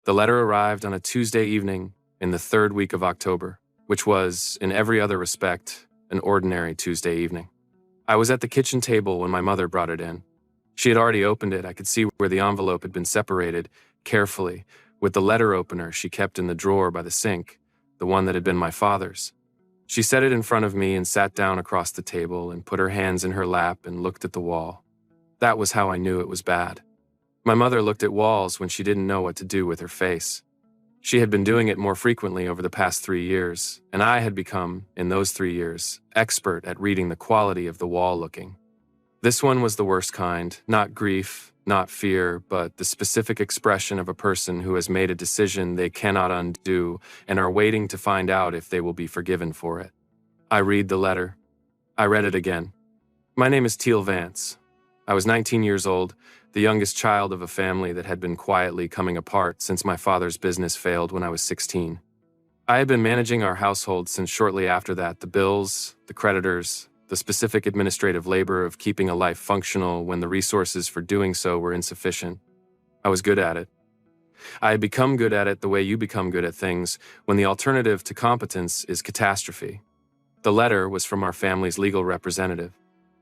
The letter arrived on a Tuesday evening in the third week of October, which was, in every other respect, an ordinary Tuesday evening. I was at the kitchen table when my mother brought it in. She had already opened it. I could see where the envelope had been separated, carefully, with the letter opener she kept in the drawer by the sink, the one that had been my father's. She set it in front of me and sat down across the table and put her hands in her lap and looked at the wall. That was how I knew it was bad. My mother looked at walls when she didn't know what to do with her face. She had been doing it more frequently over the past 3 years, and I had become, in those 3 years, expert at reading the quality of the wall looking. This one was the worst kind, not grief, not fear, but the specific expression of a person who has made a decision they cannot undo and are waiting to find out if they will be forgiven for it. I read the letter. I read it again. My name is Teal Vance. I was 19 years old, the youngest child of a family that had been quietly coming apart since my father's business failed when I was 16. I had been managing our household since shortly after that, the bills, the creditors, the specific administrative labor of keeping a life functional when the resources for doing so were insufficient. I was good at it. I had become good at it the way you become good at things when the alternative to competence is catastrophe. The letter was from our family's legal representative.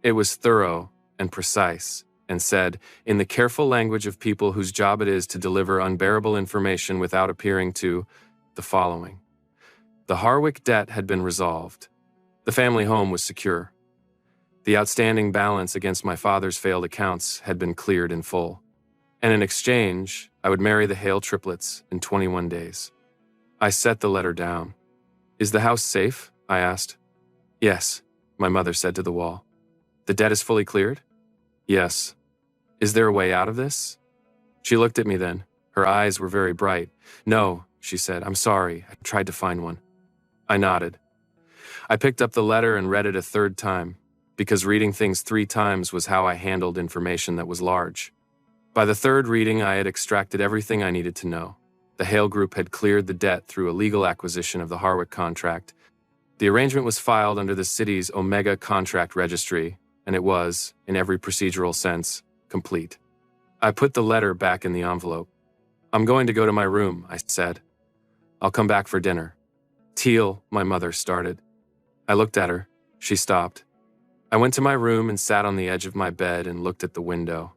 It was thorough and precise, and said, in the careful language of people whose job it is to deliver unbearable information without appearing to, the following. The Harwick debt had been resolved. The family home was secure. The outstanding balance against my father's failed accounts had been cleared in full. And in exchange, I would marry the Hale triplets in 21 days. I set the letter down. Is the house safe? I asked. Yes, my mother said to the wall. The debt is fully cleared? Yes. Is there a way out of this? She looked at me then. Her eyes were very bright. No, she said. I'm sorry. I tried to find one. I nodded. I picked up the letter and read it a third time, because reading things 3 times was how I handled information that was large. By the third reading, I had extracted everything I needed to know. The Hale Group had cleared the debt through a legal acquisition of the Harwick contract. The arrangement was filed under the city's Omega Contract Registry, and it was, in every procedural sense, complete. I put the letter back in the envelope. I'm going to go to my room, I said. I'll come back for dinner. Teal, my mother started. I looked at her. She stopped. I went to my room and sat on the edge of my bed and looked at the window.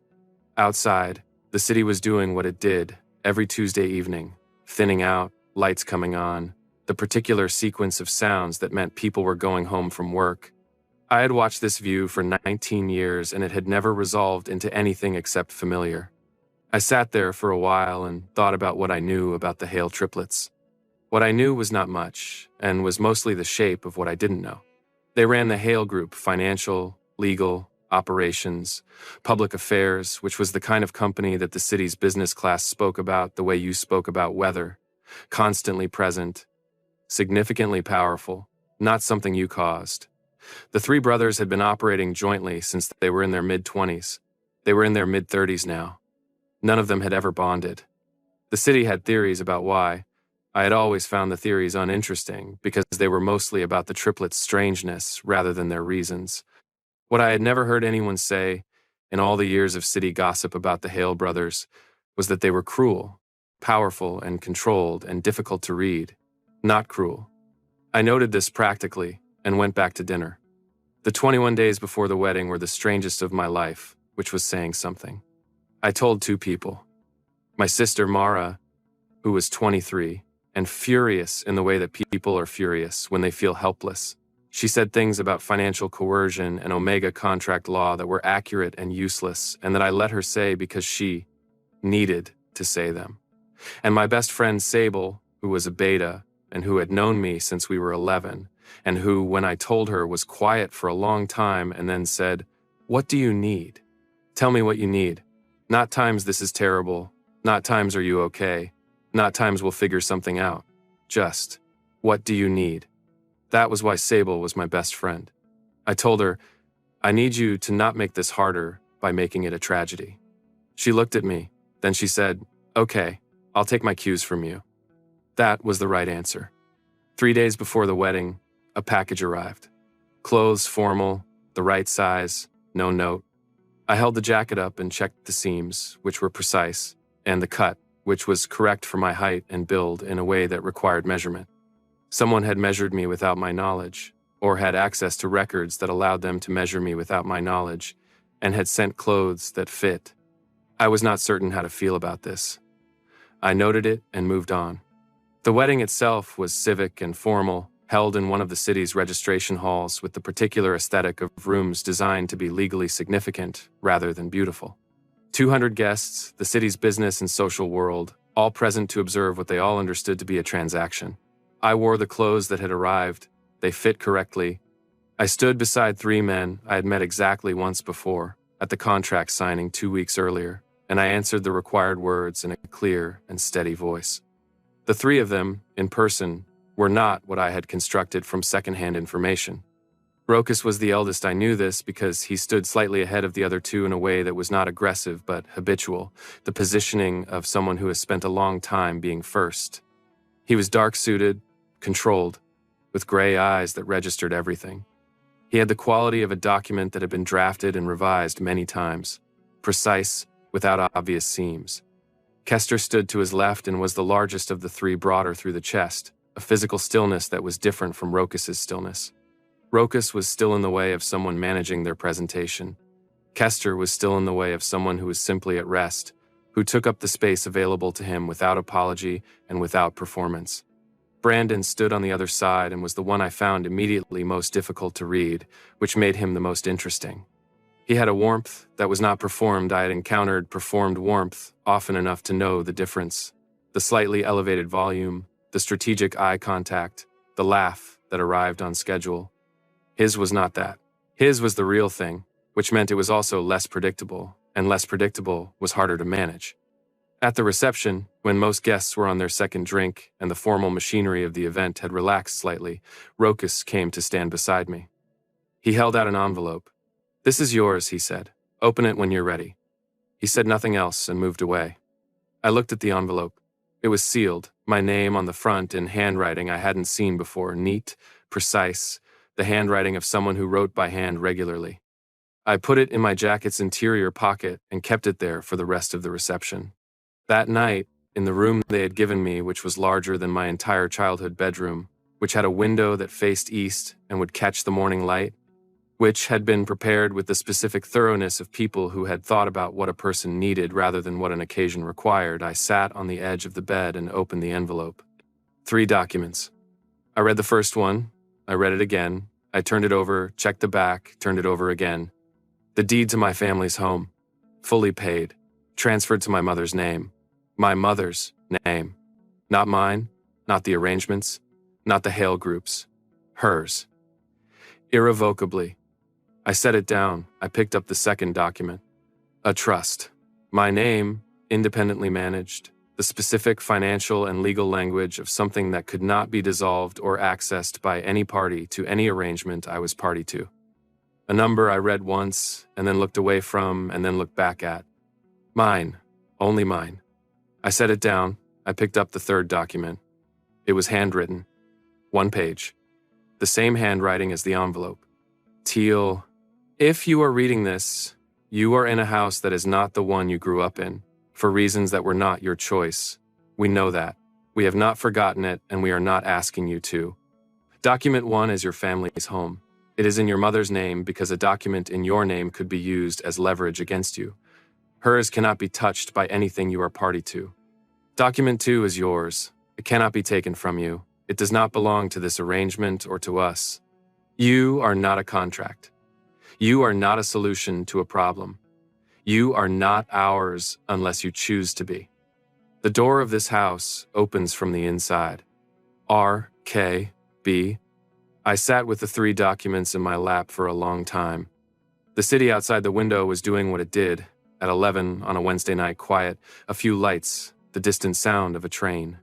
Outside, the city was doing what it did every Tuesday evening, thinning out, lights coming on, the particular sequence of sounds that meant people were going home from work. I had watched this view for 19 years and it had never resolved into anything except familiar. I sat there for a while and thought about what I knew about the Hale triplets. What I knew was not much, and was mostly the shape of what I didn't know. They ran the Hale Group, financial, legal, operations, public affairs, which was the kind of company that the city's business class spoke about the way you spoke about weather, constantly present, significantly powerful, not something you caused. The 3 brothers had been operating jointly since they were in their mid-20s. They were in their mid-30s now. None of them had ever bonded. The city had theories about why. I had always found the theories uninteresting because they were mostly about the triplets' strangeness rather than their reasons. What I had never heard anyone say, in all the years of city gossip about the Hale brothers, was that they were cruel, powerful and controlled and difficult to read. Not cruel. I noted this practically and went back to dinner. The 21 days before the wedding were the strangest of my life, which was saying something. I told 2 people. My sister Mara, who was 23, and furious in the way that people are furious when they feel helpless. She said things about financial coercion and Omega contract law that were accurate and useless, and that I let her say because she needed to say them. And my best friend Sable, who was a beta, and who had known me since we were 11, and who, when I told her, was quiet for a long time and then said, "What do you need? Tell me what you need. Not times this is terrible, not times are you okay, not times we'll figure something out. Just, what do you need?" That was why Sable was my best friend. I told her, "I need you to not make this harder by making it a tragedy." She looked at me, then she said, "Okay, I'll take my cues from you." That was the right answer. 3 days before the wedding, a package arrived. Clothes formal, the right size, no note. I held the jacket up and checked the seams, which were precise, and the cut, which was correct for my height and build in a way that required measurement. Someone had measured me without my knowledge, or had access to records that allowed them to measure me without my knowledge, and had sent clothes that fit. I was not certain how to feel about this. I noted it and moved on. The wedding itself was civic and formal, held in one of the city's registration halls with the particular aesthetic of rooms designed to be legally significant rather than beautiful. 200 guests, the city's business and social world, all present to observe what they all understood to be a transaction. I wore the clothes that had arrived. They fit correctly. I stood beside 3 men I had met exactly once before, at the contract signing 2 weeks earlier, and I answered the required words in a clear and steady voice. The 3 of them, in person, were not what I had constructed from secondhand information. Rokas was the eldest. I knew this because he stood slightly ahead of the other 2 in a way that was not aggressive but habitual, the positioning of someone who has spent a long time being first. He was dark-suited, controlled, with gray eyes that registered everything. He had the quality of a document that had been drafted and revised many times, precise, without obvious seams. Kester stood to his left and was the largest of the 3, broader through the chest, a physical stillness that was different from Rokas's stillness. Rokas was still in the way of someone managing their presentation. Kester was still in the way of someone who was simply at rest, who took up the space available to him without apology and without performance. Brandon stood on the other side and was the one I found immediately most difficult to read, which made him the most interesting. He had a warmth that was not performed. I had encountered performed warmth often enough to know the difference. The slightly elevated volume, the strategic eye contact, the laugh that arrived on schedule. His was not that. His was the real thing, which meant it was also less predictable, and less predictable was harder to manage. At the reception, when most guests were on their second drink and the formal machinery of the event had relaxed slightly, Rokas came to stand beside me. He held out an envelope. "This is yours," he said. "Open it when you're ready." He said nothing else and moved away. I looked at the envelope. It was sealed, my name on the front in handwriting I hadn't seen before, neat, precise, the handwriting of someone who wrote by hand regularly. I put it in my jacket's interior pocket and kept it there for the rest of the reception. That night, in the room they had given me, which was larger than my entire childhood bedroom, which had a window that faced east and would catch the morning light, which had been prepared with the specific thoroughness of people who had thought about what a person needed rather than what an occasion required, I sat on the edge of the bed and opened the envelope. 3 documents. I read the first one. I read it again. I turned it over, checked the back, turned it over again. The deed to my family's home. Fully paid. Transferred to my mother's name. My mother's name. Not mine, not the arrangements, not the Hale groups. Hers. Irrevocably. I set it down. I picked up the second document. A trust. My name, independently managed. The specific financial and legal language of something that could not be dissolved or accessed by any party to any arrangement I was party to. A number I read once, and then looked away from, and then looked back at. Mine. Only mine. I set it down. I picked up the third document. It was handwritten. 1 page. The same handwriting as the envelope. Teal. If you are reading this, you are in a house that is not the one you grew up in, for reasons that were not your choice. We know that. We have not forgotten it, and we are not asking you to. Document 1 is your family's home. It is in your mother's name because a document in your name could be used as leverage against you. Hers cannot be touched by anything you are party to. Document 2 is yours. It cannot be taken from you. It does not belong to this arrangement or to us. You are not a contract. You are not a solution to a problem. You are not ours unless you choose to be. The door of this house opens from the inside. R, K, B. I sat with the 3 documents in my lap for a long time. The city outside the window was doing what it did. At 11 on a Wednesday night, quiet, a few lights, the distant sound of a train.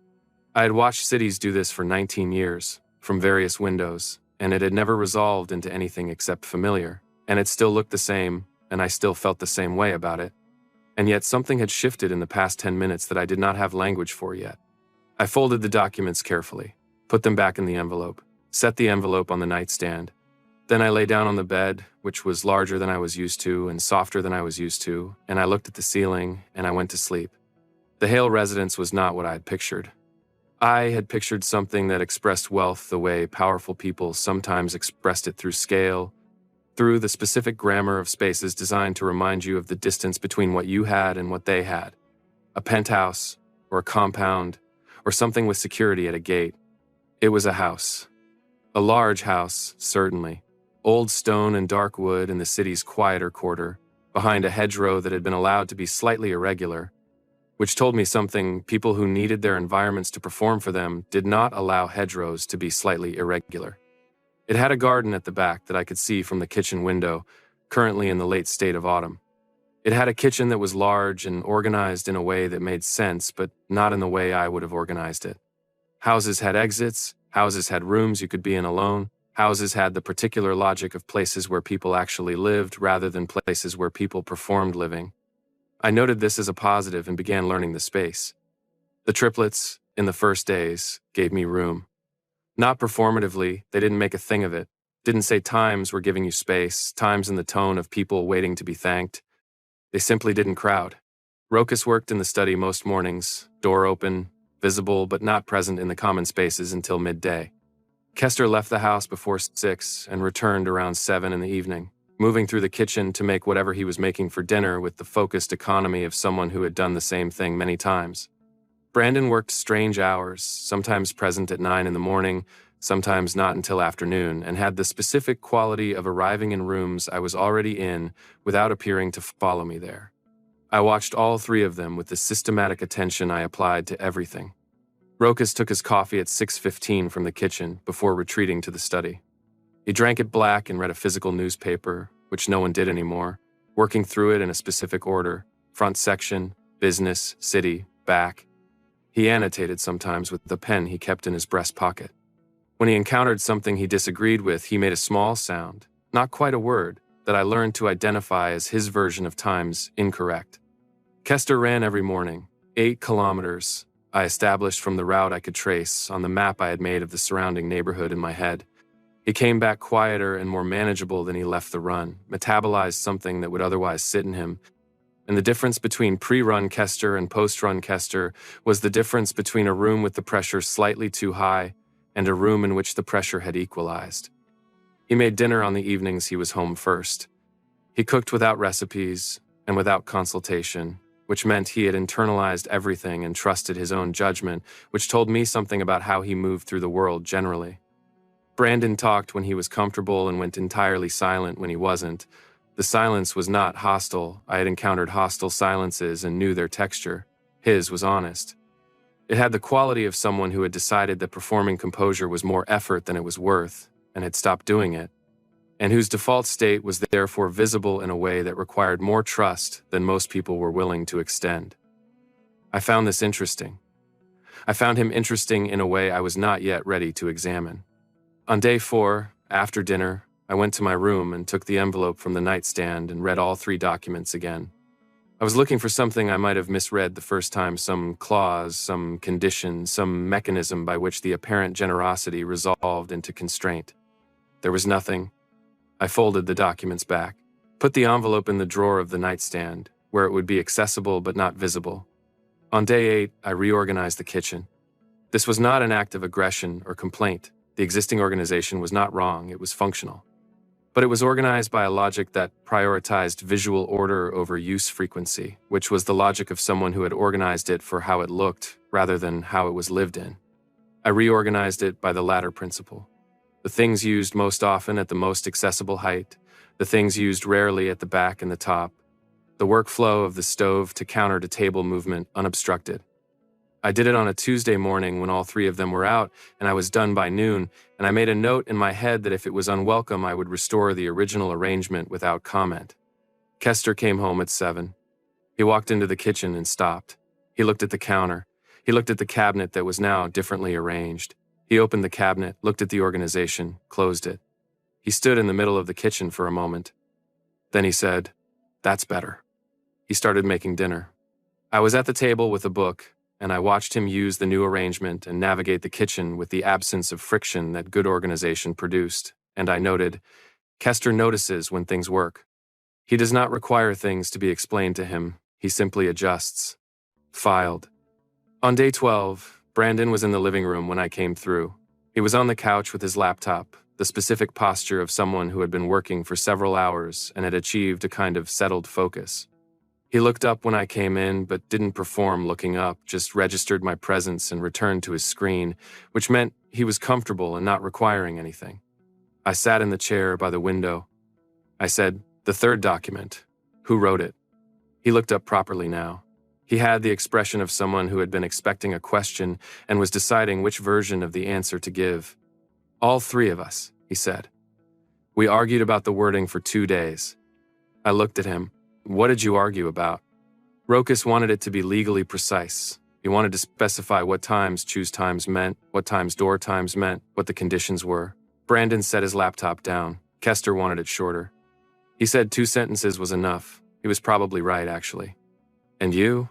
I had watched cities do this for 19 years, from various windows, and it had never resolved into anything except familiar. And it still looked the same, and I still felt the same way about it. And yet something had shifted in the past 10 minutes that I did not have language for yet. I folded the documents carefully, put them back in the envelope, set the envelope on the nightstand. Then I lay down on the bed, which was larger than I was used to and softer than I was used to, and I looked at the ceiling, and I went to sleep. The Hale residence was not what I had pictured. I had pictured something that expressed wealth the way powerful people sometimes expressed it through scale, through the specific grammar of spaces designed to remind you of the distance between what you had and what they had. A penthouse, or a compound, or something with security at a gate. It was a house. A large house, certainly. Old stone and dark wood in the city's quieter quarter, behind a hedgerow that had been allowed to be slightly irregular, which told me something: people who needed their environments to perform for them did not allow hedgerows to be slightly irregular. It had a garden at the back that I could see from the kitchen window, currently in the late state of autumn. It had a kitchen that was large and organized in a way that made sense, but not in the way I would have organized it. Houses had exits, houses had rooms you could be in alone, houses had the particular logic of places where people actually lived rather than places where people performed living. I noted this as a positive and began learning the space. The triplets, in the first days, gave me room. Not performatively, they didn't make a thing of it, didn't say times were giving you space, times in the tone of people waiting to be thanked. They simply didn't crowd. Rokas worked in the study most mornings, door open, visible but not present in the common spaces until midday. Kester left the house before 6 and returned around 7 in the evening, moving through the kitchen to make whatever he was making for dinner with the focused economy of someone who had done the same thing many times. Brandon worked strange hours, sometimes present at 9 in the morning, sometimes not until afternoon, and had the specific quality of arriving in rooms I was already in without appearing to follow me there. I watched all three of them with the systematic attention I applied to everything. Rokas took his coffee at 6:15 from the kitchen before retreating to the study. He drank it black and read a physical newspaper, which no one did anymore, working through it in a specific order: front section, business, city, back. He annotated sometimes with the pen he kept in his breast pocket. When he encountered something he disagreed with, he made a small sound, not quite a word, that I learned to identify as his version of times incorrect. Kester ran every morning, 8 kilometers, I established from the route I could trace on the map I had made of the surrounding neighborhood in my head. He came back quieter and more manageable than he left the run, metabolized something that would otherwise sit in him. And the difference between pre-run Kester and post-run Kester was the difference between a room with the pressure slightly too high and a room in which the pressure had equalized. He made dinner on the evenings he was home first. He cooked without recipes and without consultation, which meant he had internalized everything and trusted his own judgment, which told me something about how he moved through the world generally. Brandon talked when he was comfortable and went entirely silent when he wasn't. The silence was not hostile. I had encountered hostile silences and knew their texture. His was honest. It had the quality of someone who had decided that performing composure was more effort than it was worth, and had stopped doing it, and whose default state was therefore visible in a way that required more trust than most people were willing to extend. I found this interesting. I found him interesting in a way I was not yet ready to examine. On day 4, after dinner, I went to my room and took the envelope from the nightstand and read all 3 documents again. I was looking for something I might have misread the first time, some clause, some condition, some mechanism by which the apparent generosity resolved into constraint. There was nothing. I folded the documents back, put the envelope in the drawer of the nightstand, where it would be accessible but not visible. On day 8, I reorganized the kitchen. This was not an act of aggression or complaint. The existing organization was not wrong, it was functional. But it was organized by a logic that prioritized visual order over use frequency, which was the logic of someone who had organized it for how it looked rather than how it was lived in. I reorganized it by the latter principle. The things used most often at the most accessible height, the things used rarely at the back and the top, the workflow of the stove to counter to table movement unobstructed. I did it on a Tuesday morning when all 3 of them were out, and I was done by noon, and I made a note in my head that if it was unwelcome, I would restore the original arrangement without comment. Kester came home at 7. He walked into the kitchen and stopped. He looked at the counter. He looked at the cabinet that was now differently arranged. He opened the cabinet, looked at the organization, closed it. He stood in the middle of the kitchen for a moment. Then he said, "That's better." He started making dinner. I was at the table with a book, and I watched him use the new arrangement and navigate the kitchen with the absence of friction that good organization produced, and I noted, Kester notices when things work. He does not require things to be explained to him, he simply adjusts. Filed. On day 12, Brandon was in the living room when I came through. He was on the couch with his laptop, the specific posture of someone who had been working for several hours and had achieved a kind of settled focus. He looked up when I came in, but didn't perform looking up, just registered my presence and returned to his screen, which meant he was comfortable and not requiring anything. I sat in the chair by the window. I said, "The third document. Who wrote it?" He looked up properly now. He had the expression of someone who had been expecting a question and was deciding which version of the answer to give. "All three of us," he said. "We argued about the wording for 2 days." I looked at him. "What did you argue about?" Rokas wanted it to be legally precise. He wanted to specify what times choose times meant, what times door times meant, what the conditions were. Brandon set his laptop down. Kester wanted it shorter. He said 2 sentences was enough. He was probably right, actually. "And you?"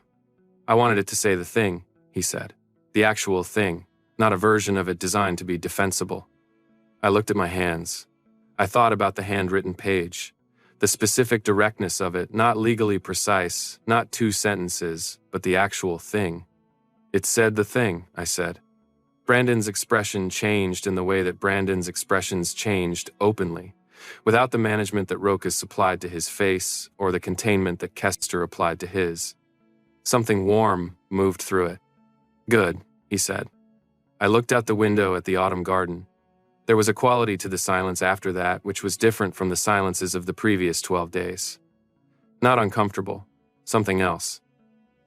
"I wanted it to say the thing," he said. "The actual thing, not a version of it designed to be defensible." I looked at my hands. I thought about the handwritten page. The specific directness of it, not legally precise, not 2 sentences, but the actual thing. "It said the thing," I said. Brandon's expression changed in the way that Brandon's expressions changed openly, without the management that Rokas supplied to his face or the containment that Kester applied to his. Something warm moved through it. "Good," he said. I looked out the window at the autumn garden. There was a quality to the silence after that which was different from the silences of the previous 12 days. Not uncomfortable, something else.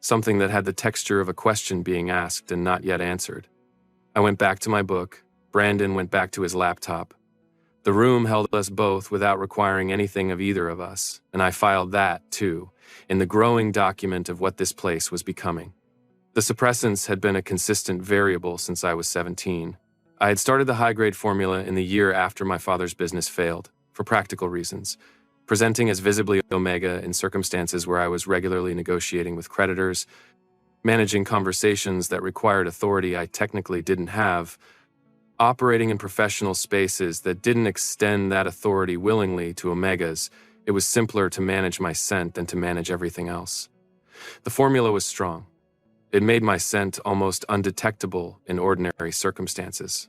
Something that had the texture of a question being asked and not yet answered. I went back to my book. Brandon went back to his laptop. The room held us both without requiring anything of either of us, and I filed that, too, in the growing document of what this place was becoming. The suppressants had been a consistent variable since I was 17. I had started the high-grade formula in the year after my father's business failed, for practical reasons, presenting as visibly omega in circumstances where I was regularly negotiating with creditors, managing conversations that required authority I technically didn't have, operating in professional spaces that didn't extend that authority willingly to omegas. It was simpler to manage my scent than to manage everything else. The formula was strong. It made my scent almost undetectable in ordinary circumstances.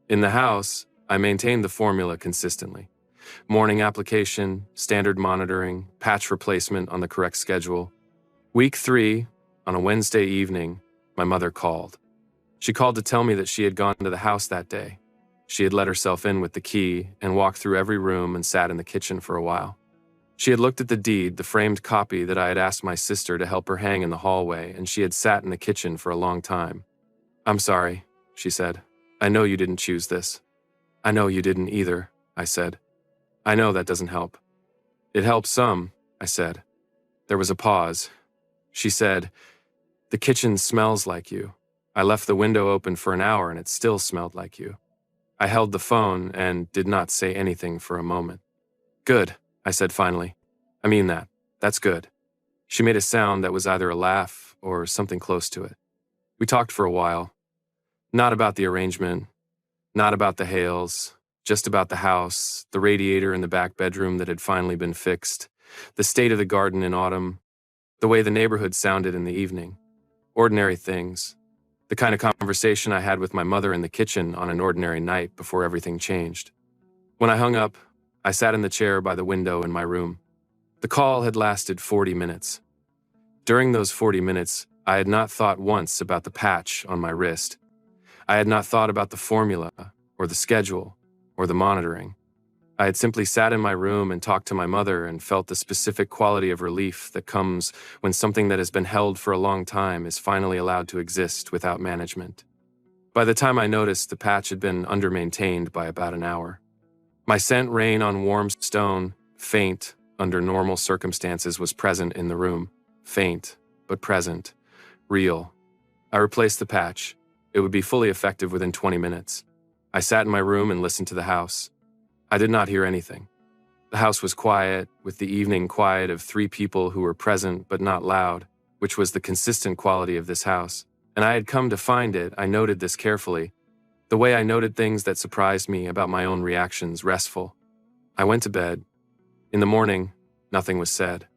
In the house, I maintained the formula consistently. Morning application, standard monitoring, patch replacement on the correct schedule. Week 3, on a Wednesday evening, my mother called. She called to tell me that she had gone to the house that day. She had let herself in with the key and walked through every room and sat in the kitchen for a while. She had looked at the deed, the framed copy that I had asked my sister to help her hang in the hallway, and she had sat in the kitchen for a long time. "I'm sorry," she said. "I know you didn't choose this." "I know you didn't either," I said. "I know that doesn't help." "It helps some," I said. There was a pause. She said, "The kitchen smells like you. I left the window open for an hour and it still smelled like you." I held the phone and did not say anything for a moment. "Good," I said finally. "I mean that. That's good." She made a sound that was either a laugh or something close to it. We talked for a while. Not about the arrangement, not about the Hales, just about the house, the radiator in the back bedroom that had finally been fixed, the state of the garden in autumn, the way the neighborhood sounded in the evening. Ordinary things. The kind of conversation I had with my mother in the kitchen on an ordinary night before everything changed. When I hung up, I sat in the chair by the window in my room. The call had lasted 40 minutes. During those 40 minutes, I had not thought once about the patch on my wrist. I had not thought about the formula, or the schedule, or the monitoring. I had simply sat in my room and talked to my mother and felt the specific quality of relief that comes when something that has been held for a long time is finally allowed to exist without management. By the time I noticed, the patch had been under-maintained by about an hour. My scent rain on warm stone, faint, under normal circumstances, was present in the room. Faint, but present. Real. I replaced the patch. It would be fully effective within 20 minutes. I sat in my room and listened to the house. I did not hear anything. The house was quiet, with the evening quiet of 3 people who were present but not loud, which was the consistent quality of this house. And I had come to find it, I noted this carefully, the way I noted things that surprised me about my own reactions, restful. I went to bed. In the morning, nothing was said.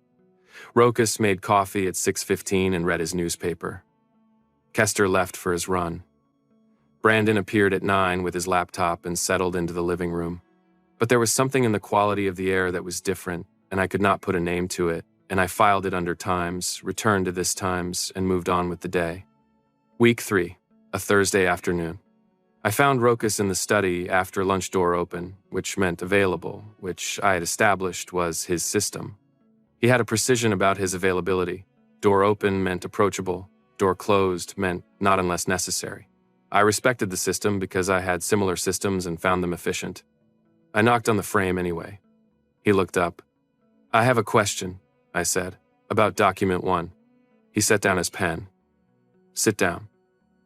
Rokas made coffee at 6:15 and read his newspaper. Kester left for his run. Brandon appeared at 9 with his laptop and settled into the living room. But there was something in the quality of the air that was different, and I could not put a name to it, and I filed it under Times, returned to this Times, and moved on with the day. Week 3, a Thursday afternoon. I found Rokas in the study after lunch, door open, which meant available, which I had established was his system. He had a precision about his availability. Door open meant approachable, door closed meant not unless necessary. I respected the system because I had similar systems and found them efficient. I knocked on the frame anyway. He looked up. "I have a question," I said, "about document 1. He set down his pen. "Sit down."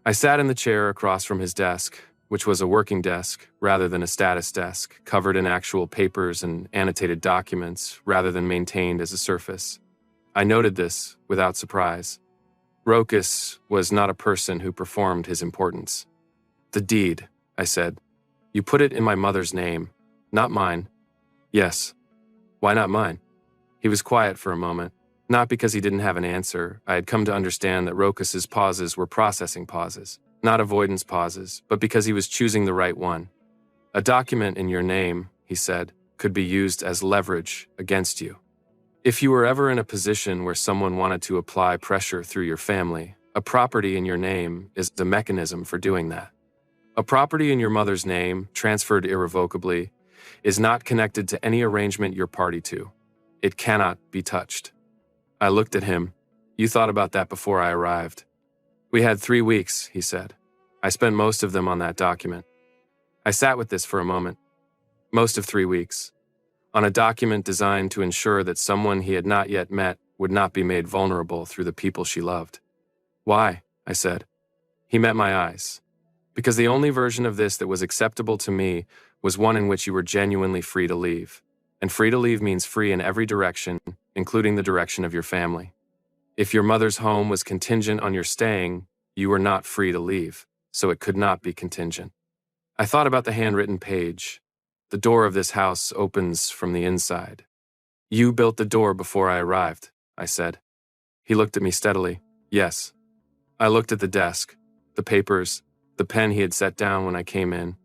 I sat in the chair across from his desk, which was a working desk rather than a status desk, covered in actual papers and annotated documents rather than maintained as a surface. I noted this without surprise. Rokas was not a person who performed his importance. "The deed," I said. "You put it in my mother's name, not mine." "Yes." "Why not mine?" He was quiet for a moment. Not because he didn't have an answer. I had come to understand that Rokas's pauses were processing pauses, not avoidance pauses, but because he was choosing the right one. "A document in your name," he said, "could be used as leverage against you. If you were ever in a position where someone wanted to apply pressure through your family, a property in your name is the mechanism for doing that. A property in your mother's name, transferred irrevocably, is not connected to any arrangement you're party to. It cannot be touched." I looked at him. "You thought about that before I arrived." "We had 3 weeks," he said. "I spent most of them on that document." I sat with this for a moment. Most of 3 weeks. On a document designed to ensure that someone he had not yet met would not be made vulnerable through the people she loved. "Why?" I said. He met my eyes. "Because the only version of this that was acceptable to me was one in which you were genuinely free to leave. And free to leave means free in every direction, including the direction of your family. If your mother's home was contingent on your staying, you were not free to leave, so it could not be contingent." I thought about the handwritten page. "The door of this house opens from the inside." "You built the door before I arrived," I said. He looked at me steadily. "Yes." I looked at the desk, the papers, the pen he had set down when I came in.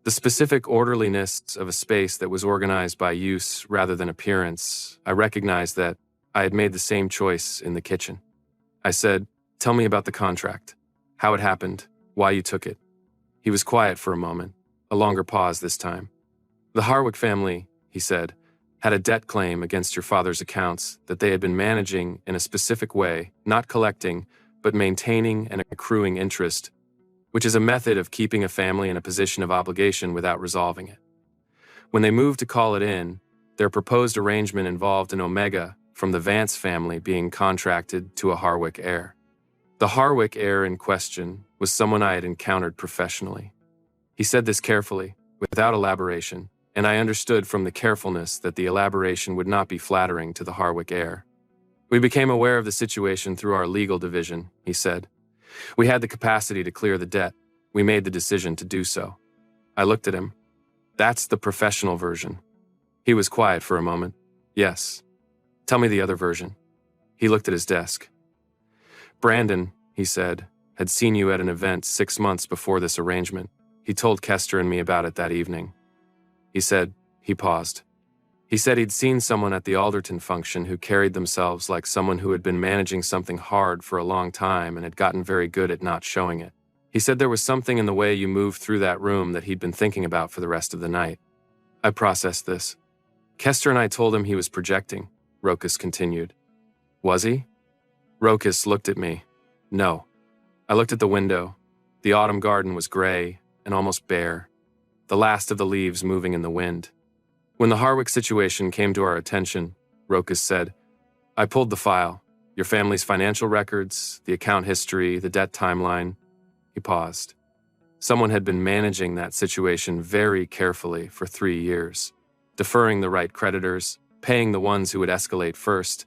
The specific orderliness of a space that was organized by use rather than appearance. I recognized that I had made the same choice in the kitchen. I said, "Tell me about the contract. How it happened, why you took it." He was quiet for a moment, a longer pause this time. "The Harwick family," he said, "had a debt claim against your father's accounts that they had been managing in a specific way, not collecting, but maintaining and accruing interest, which is a method of keeping a family in a position of obligation without resolving it. When they moved to call it in, their proposed arrangement involved an omega from the Vance family being contracted to a Harwick heir. The Harwick heir in question was someone I had encountered professionally." He said this carefully, without elaboration, and I understood from the carefulness that the elaboration would not be flattering to the Harwick heir. "We became aware of the situation through our legal division," he said. "We had the capacity to clear the debt. We made the decision to do so." I looked at him. "That's the professional version." He was quiet for a moment. "Yes." "Tell me the other version." He looked at his desk. "Brandon," he said, "had seen you at an event 6 months before this arrangement. He told Kester and me about it that evening." He said, he paused. He said he'd seen someone at the Alderton function who carried themselves like someone who had been managing something hard for a long time and had gotten very good at not showing it. He said there was something in the way you moved through that room that he'd been thinking about for the rest of the night. I processed this. "Kester and I told him he was projecting," Rokas continued. "Was he?" Rokas looked at me. "No." I looked at the window. The autumn garden was gray and almost bare, the last of the leaves moving in the wind. "When the Harwick situation came to our attention," Rokas said, "I pulled the file, your family's financial records, the account history, the debt timeline." He paused. Someone had been managing that situation very carefully for 3 years, deferring the right creditors, paying the ones who would escalate first,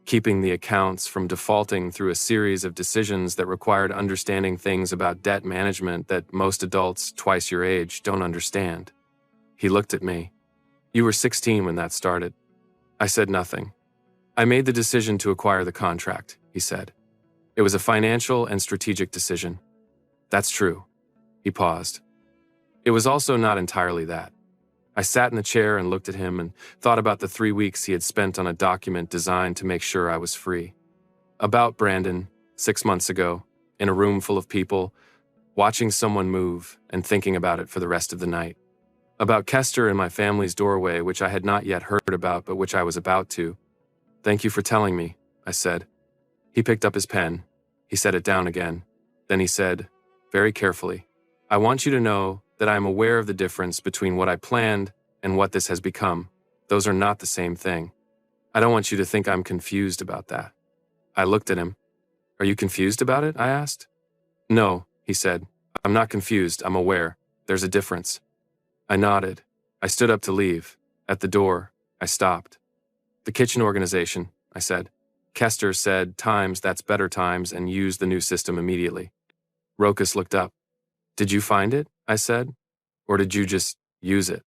keeping the accounts from defaulting through a series of decisions that required understanding things about debt management that most adults twice your age don't understand. He looked at me. "You were 16 when that started." I said nothing. "I made the decision to acquire the contract," he said. It was a financial and strategic decision. That's true. He paused. It was also not entirely that. I sat in the chair and looked at him and thought about the 3 weeks he had spent on a document designed to make sure I was free. About Brandon, 6 months ago, in a room full of people, watching someone move and thinking about it for the rest of the night. About Kester in my family's doorway, which I had not yet heard about but which I was about to. Thank you for telling me, I said. He picked up his pen. He set it down again. Then he said, very carefully, I want you to know that I am aware of the difference between what I planned and what this has become. Those are not the same thing. I don't want you to think I'm confused about that. I looked at him. Are you confused about it? I asked. No, he said. I'm not confused. I'm aware. There's a difference. I nodded. I stood up to leave. At the door, I stopped. The kitchen organization, I said. Kester said times that's better times and used the new system immediately. Rokas looked up. Did you find it? I said. Or did you just use it?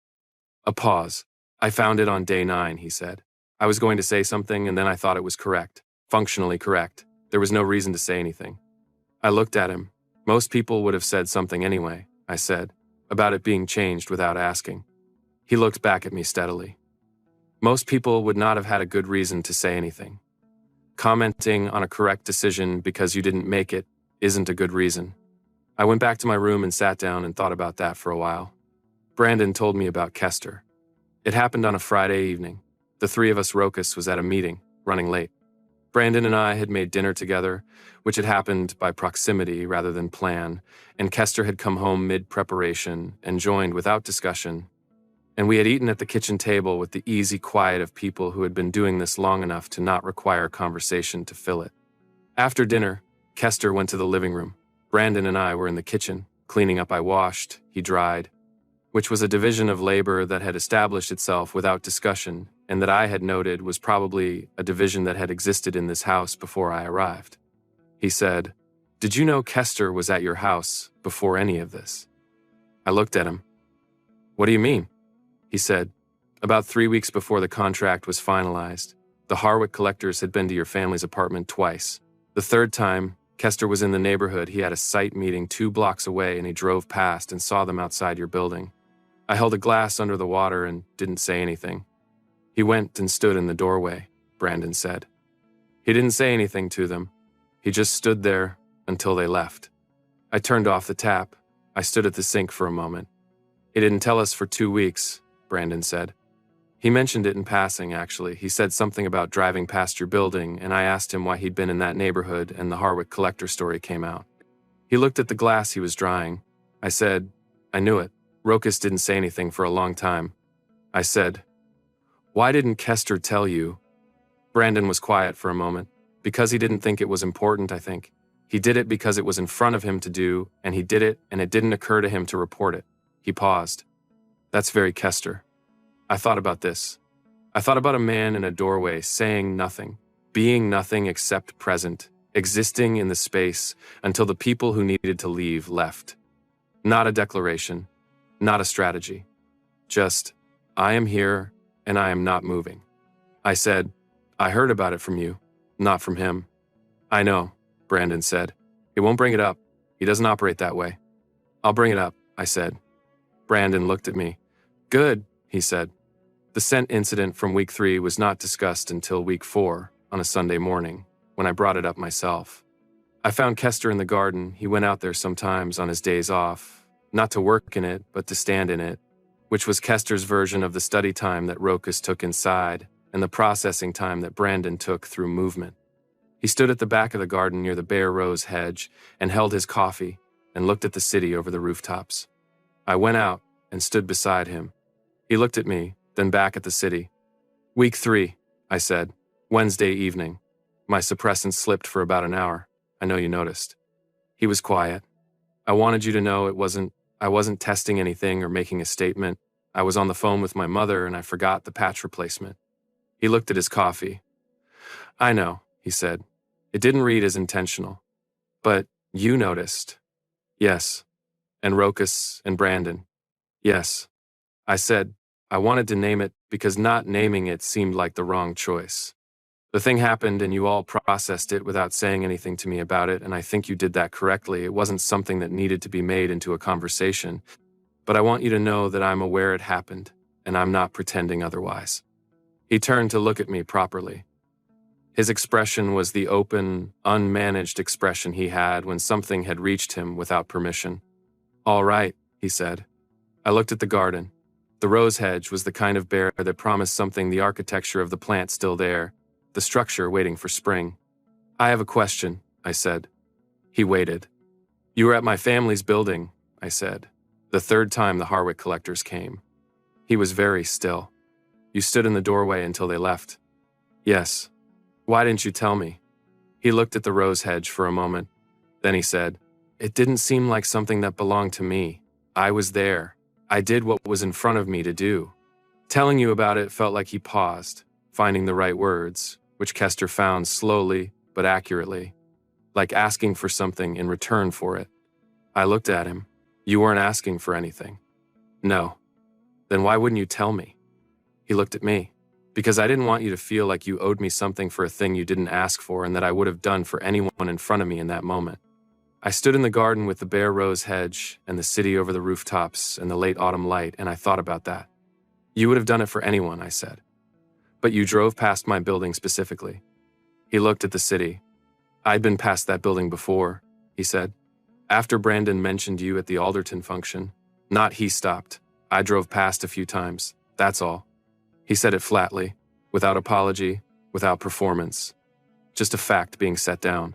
A pause. I found it on day 9, he said. I was going to say something and then I thought it was correct. Functionally correct. There was no reason to say anything. I looked at him. Most people would have said something anyway, I said, about it being changed without asking. He looked back at me steadily. Most people would not have had a good reason to say anything. Commenting on a correct decision because you didn't make it isn't a good reason. I went back to my room and sat down and thought about that for a while. Brandon told me about Kester. It happened on a Friday evening. The 3 of us Rokas was at a meeting, running late. Brandon and I had made dinner together, which had happened by proximity rather than plan, and Kester had come home mid-preparation and joined without discussion. And we had eaten at the kitchen table with the easy quiet of people who had been doing this long enough to not require conversation to fill it. After dinner, Kester went to the living room. Brandon and I were in the kitchen, cleaning up. I washed, he dried, which was a division of labor that had established itself without discussion and that I had noted was probably a division that had existed in this house before I arrived. He said, Did you know Kester was at your house before any of this? I looked at him. What do you mean? He said, about 3 weeks before the contract was finalized, the Harwick collectors had been to your family's apartment twice. The third time, Kester was in the neighborhood. He had a site meeting 2 blocks away and he drove past and saw them outside your building. I held a glass under the water and didn't say anything. He went and stood in the doorway, Brandon said. He didn't say anything to them. He just stood there until they left. I turned off the tap. I stood at the sink for a moment. He didn't tell us for 2 weeks, Brandon said. He mentioned it in passing, actually. He said something about driving past your building, and I asked him why he'd been in that neighborhood, and the Harwick collector story came out. He looked at the glass he was drying. I said, I knew it. Rokas didn't say anything for a long time. I said, Why didn't Kester tell you? Brandon was quiet for a moment. Because he didn't think it was important, I think. He did it because it was in front of him to do, and he did it, and it didn't occur to him to report it. He paused. That's very Kester. I thought about this. I thought about a man in a doorway saying nothing, being nothing except present, existing in the space until the people who needed to leave left. Not a declaration, not a strategy. Just, I am here and I am not moving. I said, I heard about it from you, not from him. I know, Brandon said. He won't bring it up. He doesn't operate that way. I'll bring it up, I said. Brandon looked at me. Good, he said. The scent incident from week 3 was not discussed until week 4, on a Sunday morning, when I brought it up myself. I found Kester in the garden. He went out there sometimes on his days off, not to work in it, but to stand in it, which was Kester's version of the study time that Rokas took inside and the processing time that Brandon took through movement. He stood at the back of the garden near the bare rose hedge and held his coffee and looked at the city over the rooftops. I went out and stood beside him. He looked at me, then back at the city. Week 3, I said, Wednesday evening. My suppressant slipped for about an hour. I know you noticed. He was quiet. I wanted you to know I wasn't testing anything or making a statement. I was on the phone with my mother and I forgot the patch replacement. He looked at his coffee. I know, he said. It didn't read as intentional. But you noticed. Yes. And Rokas and Brandon. Yes. I said, I wanted to name it because not naming it seemed like the wrong choice. The thing happened and you all processed it without saying anything to me about it, and I think you did that correctly. It wasn't something that needed to be made into a conversation, but I want you to know that I'm aware it happened, and I'm not pretending otherwise." He turned to look at me properly. His expression was the open, unmanaged expression he had when something had reached him without permission. "All right," he said. I looked at the garden. The rose hedge was the kind of bare that promised something, the architecture of the plant still there, the structure waiting for spring. "I have a question," I said. He waited. "You were at my family's building," I said, the third time the Harwick collectors came. He was very still. "You stood in the doorway until they left." "Yes." "Why didn't you tell me?" He looked at the rose hedge for a moment. Then he said, "It didn't seem like something that belonged to me. I was there. I did what was in front of me to do." Telling you about it felt like he paused, finding the right words, which Kester found slowly but accurately, like asking for something in return for it. I looked at him. "You weren't asking for anything." "No." "Then why wouldn't you tell me?" He looked at me. "Because I didn't want you to feel like you owed me something for a thing you didn't ask for and that I would have done for anyone in front of me in that moment." I stood in the garden with the bare rose hedge and the city over the rooftops and the late autumn light, and I thought about that. "You would have done it for anyone," I said. "But you drove past my building specifically." He looked at the city. "I'd been past that building before," he said. "After Brandon mentioned you at the Alderton function." Not he stopped. "I drove past a few times. That's all." He said it flatly, without apology, without performance. Just a fact being set down.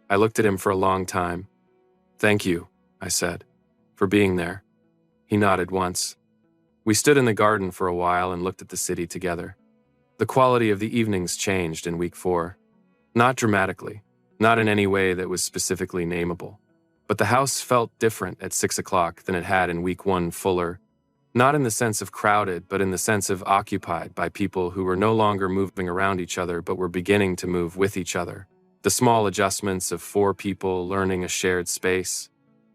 I looked at him for a long time. "Thank you," I said, "for being there." He nodded once. We stood in the garden for a while and looked at the city together. The quality of the evenings changed in week 4. Not dramatically, not in any way that was specifically nameable. But the house felt different at 6 o'clock than it had in week 1, fuller. Not in the sense of crowded, but in the sense of occupied by people who were no longer moving around each other but were beginning to move with each other. The small adjustments of 4 people learning a shared space.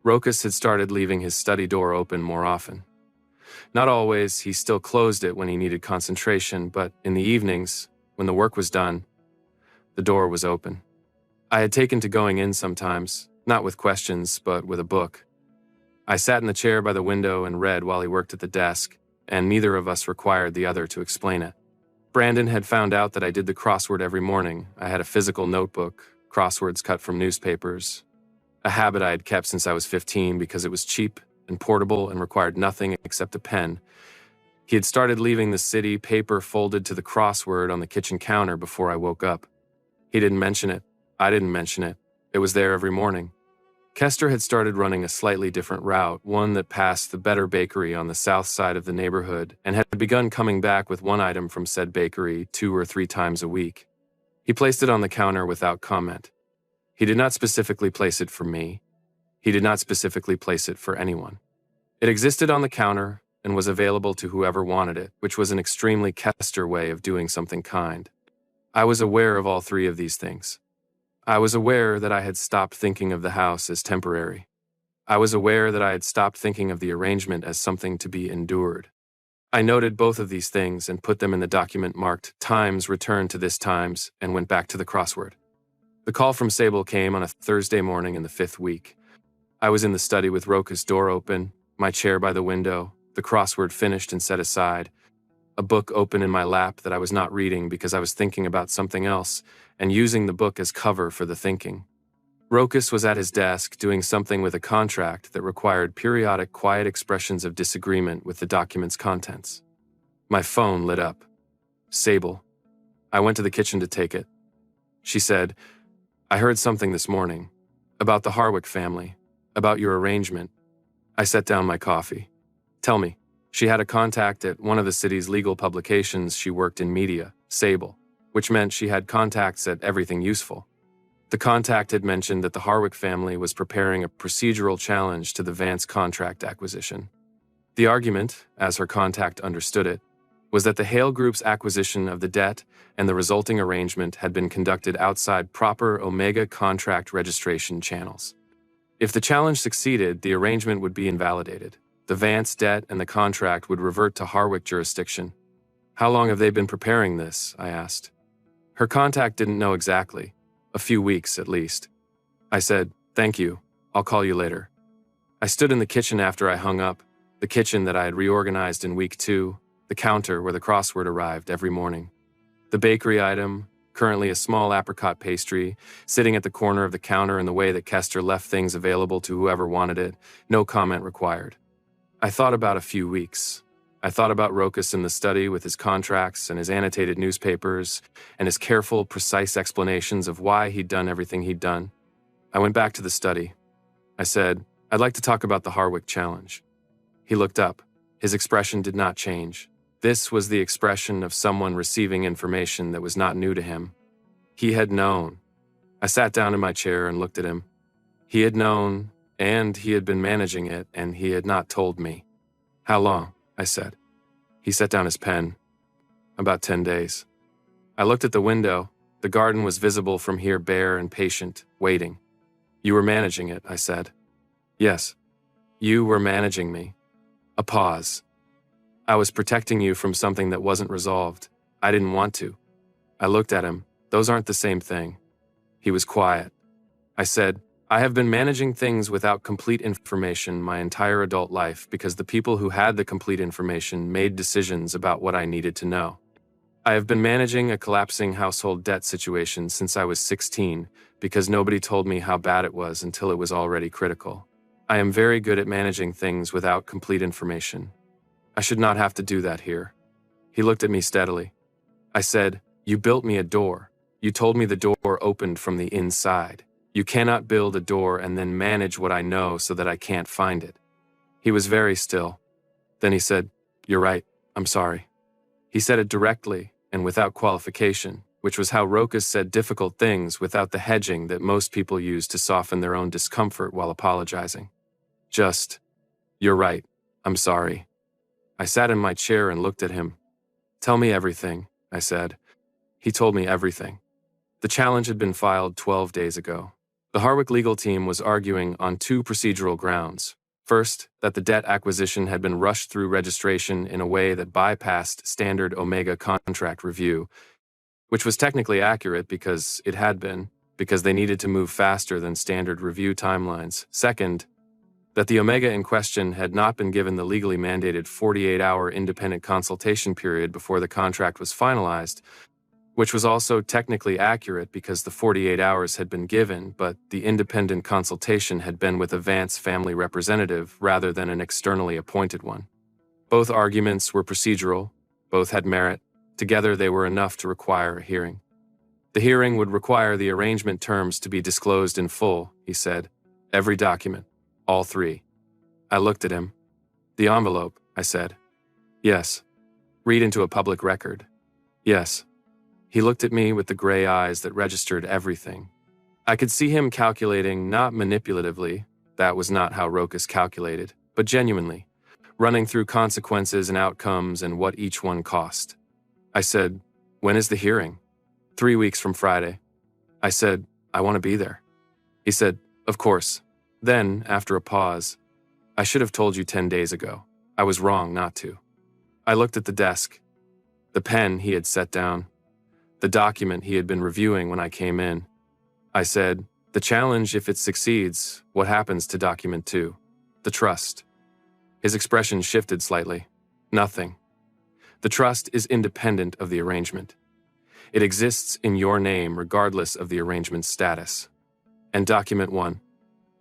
Rokas had started leaving his study door open more often. Not always, he still closed it when he needed concentration, but in the evenings, when the work was done, the door was open. I had taken to going in sometimes, not with questions, but with a book. I sat in the chair by the window and read while he worked at the desk, and neither of us required the other to explain it. Brandon had found out that I did the crossword every morning. I had a physical notebook, crosswords cut from newspapers, a habit I had kept since I was 15 because it was cheap and portable and required nothing except a pen. He had started leaving the city, paper folded to the crossword on the kitchen counter before I woke up. He didn't mention it. I didn't mention it. It was there every morning. Kester had started running a slightly different route, one that passed the Better Bakery on the south side of the neighborhood, and had begun coming back with one item from said bakery 2 or 3 times a week. He placed it on the counter without comment. He did not specifically place it for me. He did not specifically place it for anyone. It existed on the counter and was available to whoever wanted it, which was an extremely Kester way of doing something kind. I was aware of all 3 of these things. I was aware that I had stopped thinking of the house as temporary. I was aware that I had stopped thinking of the arrangement as something to be endured. I noted both of these things and put them in the document marked Times Returned to This Times and went back to the crossword. The call from Sable came on a Thursday morning in the 5th week. I was in the study with Roka's door open, my chair by the window, the crossword finished and set aside, a book open in my lap that I was not reading because I was thinking about something else and using the book as cover for the thinking. Rokas was at his desk doing something with a contract that required periodic quiet expressions of disagreement with the document's contents. My phone lit up. Sable. I went to the kitchen to take it. She said, "I heard something this morning. About the Harwick family. About your arrangement." I set down my coffee. "Tell me." She had a contact at one of the city's legal publications. She worked in media, Sable, which meant she had contacts at everything useful. The contact had mentioned that the Harwick family was preparing a procedural challenge to the Vance contract acquisition. The argument, as her contact understood it, was that the Hale Group's acquisition of the debt and the resulting arrangement had been conducted outside proper Omega contract registration channels. If the challenge succeeded, the arrangement would be invalidated. The Vance debt and the contract would revert to Harwick jurisdiction. "How long have they been preparing this?" I asked. Her contact didn't know exactly. A few weeks, at least. I said, "Thank you. I'll call you later." I stood in the kitchen after I hung up, the kitchen that I had reorganized in week 2, the counter where the crossword arrived every morning. The bakery item, currently a small apricot pastry, sitting at the corner of the counter in the way that Kester left things available to whoever wanted it, no comment required. I thought about a few weeks. I thought about Rokas in the study with his contracts and his annotated newspapers and his careful, precise explanations of why he'd done everything he'd done. I went back to the study. I said, "I'd like to talk about the Harwick challenge." He looked up. His expression did not change. This was the expression of someone receiving information that was not new to him. He had known. I sat down in my chair and looked at him. He had known, and he had been managing it, and he had not told me. "How long?" I said. He set down his pen. "About 10 days. I looked at the window. The garden was visible from here, bare and patient, waiting. "You were managing it," I said. "Yes. You were managing me." A pause. "I was protecting you from something that wasn't resolved. I didn't want to." I looked at him. "Those aren't the same thing." He was quiet. I said, "I have been managing things without complete information my entire adult life because the people who had the complete information made decisions about what I needed to know. I have been managing a collapsing household debt situation since I was 16 because nobody told me how bad it was until it was already critical. I am very good at managing things without complete information. I should not have to do that here." He looked at me steadily. I said, "You built me a door. You told me the door opened from the inside. You cannot build a door and then manage what I know so that I can't find it." He was very still. Then he said, "You're right. I'm sorry." He said it directly and without qualification, which was how Rokas said difficult things without the hedging that most people use to soften their own discomfort while apologizing. Just, "You're right. I'm sorry." I sat in my chair and looked at him. "Tell me everything," I said. He told me everything. The challenge had been filed 12 days ago. The Harwick legal team was arguing on 2 procedural grounds. First, that the debt acquisition had been rushed through registration in a way that bypassed standard Omega contract review, which was technically accurate because it had been, because they needed to move faster than standard review timelines. Second, that the Omega in question had not been given the legally mandated 48-hour independent consultation period before the contract was finalized, which was also technically accurate because the 48 hours had been given, but the independent consultation had been with a Vance family representative rather than an externally appointed one. Both arguments were procedural, both had merit. Together they were enough to require a hearing. The hearing would require the arrangement terms to be disclosed in full, he said. Every document. All 3. I looked at him. "The envelope," I said. "Yes." "Read into a public record." "Yes." He looked at me with the gray eyes that registered everything. I could see him calculating, not manipulatively, that was not how Rokas calculated, but genuinely, running through consequences and outcomes and what each one cost. I said, "When is the hearing?" 3 weeks from Friday. I said, "I want to be there." He said, "Of course." Then, after a pause, "I should have told you 10 days ago. I was wrong not to." I looked at the desk. The pen he had set down. The document he had been reviewing when I came in. I said, "The challenge, if it succeeds, what happens to document 2? The trust." His expression shifted slightly. "Nothing. The trust is independent of the arrangement. It exists in your name regardless of the arrangement's status. And document 1.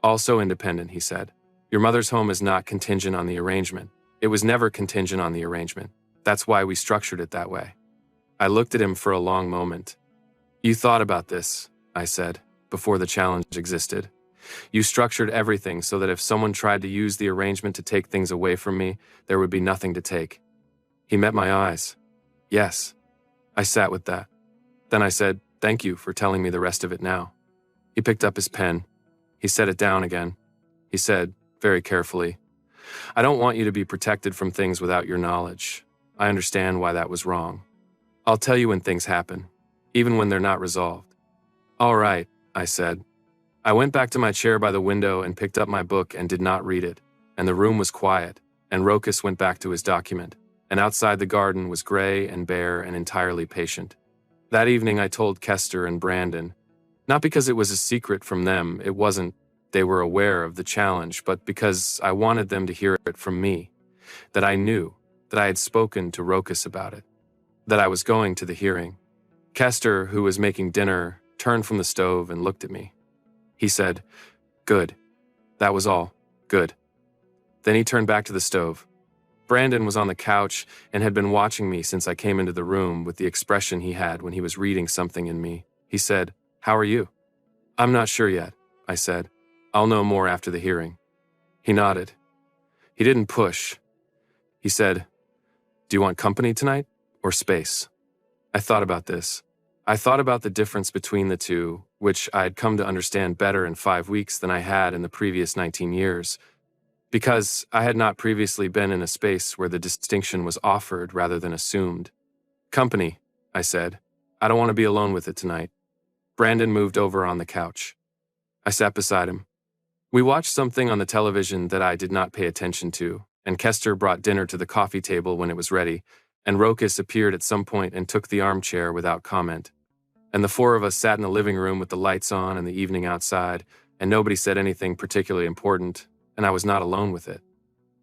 Also independent," he said. "Your mother's home is not contingent on the arrangement. It was never contingent on the arrangement. That's why we structured it that way." I looked at him for a long moment. "You thought about this," I said, "before the challenge existed. You structured everything so that if someone tried to use the arrangement to take things away from me, there would be nothing to take." He met my eyes. "Yes." I sat with that. Then I said, "Thank you for telling me the rest of it now." He picked up his pen. He set it down again. He said, very carefully, "I don't want you to be protected from things without your knowledge. I understand why that was wrong. I'll tell you when things happen, even when they're not resolved." "All right," I said. I went back to my chair by the window and picked up my book and did not read it, and the room was quiet, and Rokas went back to his document, and outside the garden was gray and bare and entirely patient. That evening I told Kester and Brandon, not because it was a secret from them, it wasn't they were aware of the challenge, but because I wanted them to hear it from me, that I knew, that I had spoken to Rokas about it, that I was going to the hearing. Kester, who was making dinner, turned from the stove and looked at me. He said, "Good." That was all. Good. Then he turned back to the stove. Brandon was on the couch and had been watching me since I came into the room with the expression he had when he was reading something in me. He said, "How are you?" "I'm not sure yet," I said. "I'll know more after the hearing." He nodded. He didn't push. He said, "Do you want company tonight or space?" I thought about this. I thought about the difference between the two, which I had come to understand better in 5 weeks than I had in the previous 19 years, because I had not previously been in a space where the distinction was offered rather than assumed. "Company," I said. "I don't want to be alone with it tonight." Brandon moved over on the couch. I sat beside him. We watched something on the television that I did not pay attention to, and Kester brought dinner to the coffee table when it was ready, and Rokas appeared at some point and took the armchair without comment. And the four of us sat in the living room with the lights on and the evening outside, and nobody said anything particularly important, and I was not alone with it.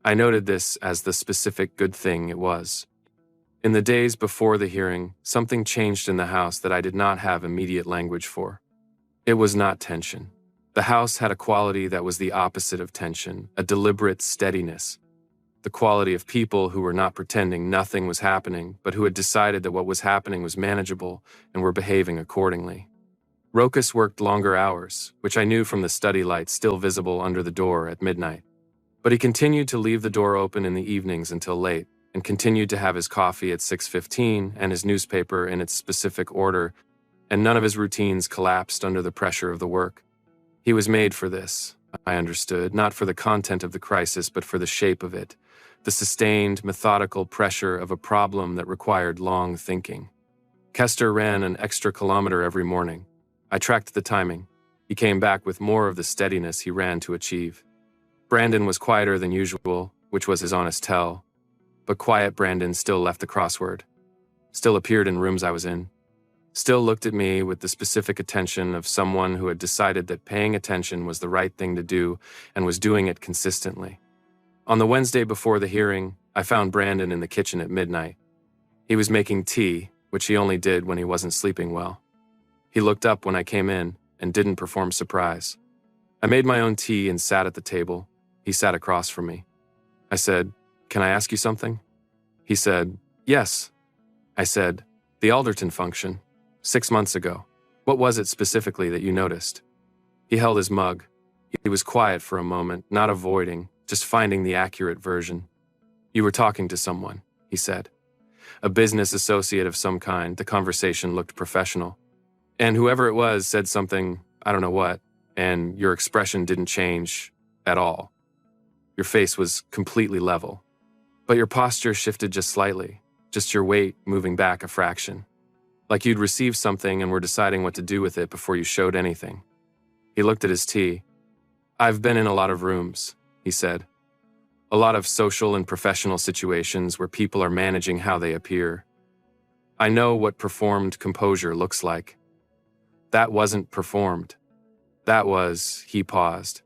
I noted this as the specific good thing it was. In the days before the hearing, something changed in the house that I did not have immediate language for. It was not tension. The house had a quality that was the opposite of tension, a deliberate steadiness. The quality of people who were not pretending nothing was happening, but who had decided that what was happening was manageable and were behaving accordingly. Rokas worked longer hours, which I knew from the study light still visible under the door at midnight. But he continued to leave the door open in the evenings until late, and continued to have his coffee at 6:15 and his newspaper in its specific order, and none of his routines collapsed under the pressure of the work. He was made for this, I understood, not for the content of the crisis, but for the shape of it, the sustained, methodical pressure of a problem that required long thinking. Kester ran an extra kilometer every morning. I tracked the timing. He came back with more of the steadiness he ran to achieve. Brandon was quieter than usual, which was his honest tell, but quiet Brandon still left the crossword, still appeared in rooms I was in, still looked at me with the specific attention of someone who had decided that paying attention was the right thing to do and was doing it consistently. On the Wednesday before the hearing, I found Brandon in the kitchen at midnight. He was making tea, which he only did when he wasn't sleeping well. He looked up when I came in and didn't perform surprise. I made my own tea and sat at the table. He sat across from me. I said, "Can I ask you something?" He said, "Yes." I said, "The Alderton function. 6 months ago. What was it specifically that you noticed?" He held his mug. He was quiet for a moment, not avoiding, just finding the accurate version. "You were talking to someone," he said. "A business associate of some kind." The conversation looked professional. "And whoever it was said something, I don't know what, and your expression didn't change at all. Your face was completely level. But your posture shifted just slightly, just your weight moving back a fraction. Like you'd received something and were deciding what to do with it before you showed anything." He looked at his tea. "I've been in a lot of rooms," he said. "A lot of social and professional situations where people are managing how they appear. I know what performed composure looks like. That wasn't performed. That was," he paused,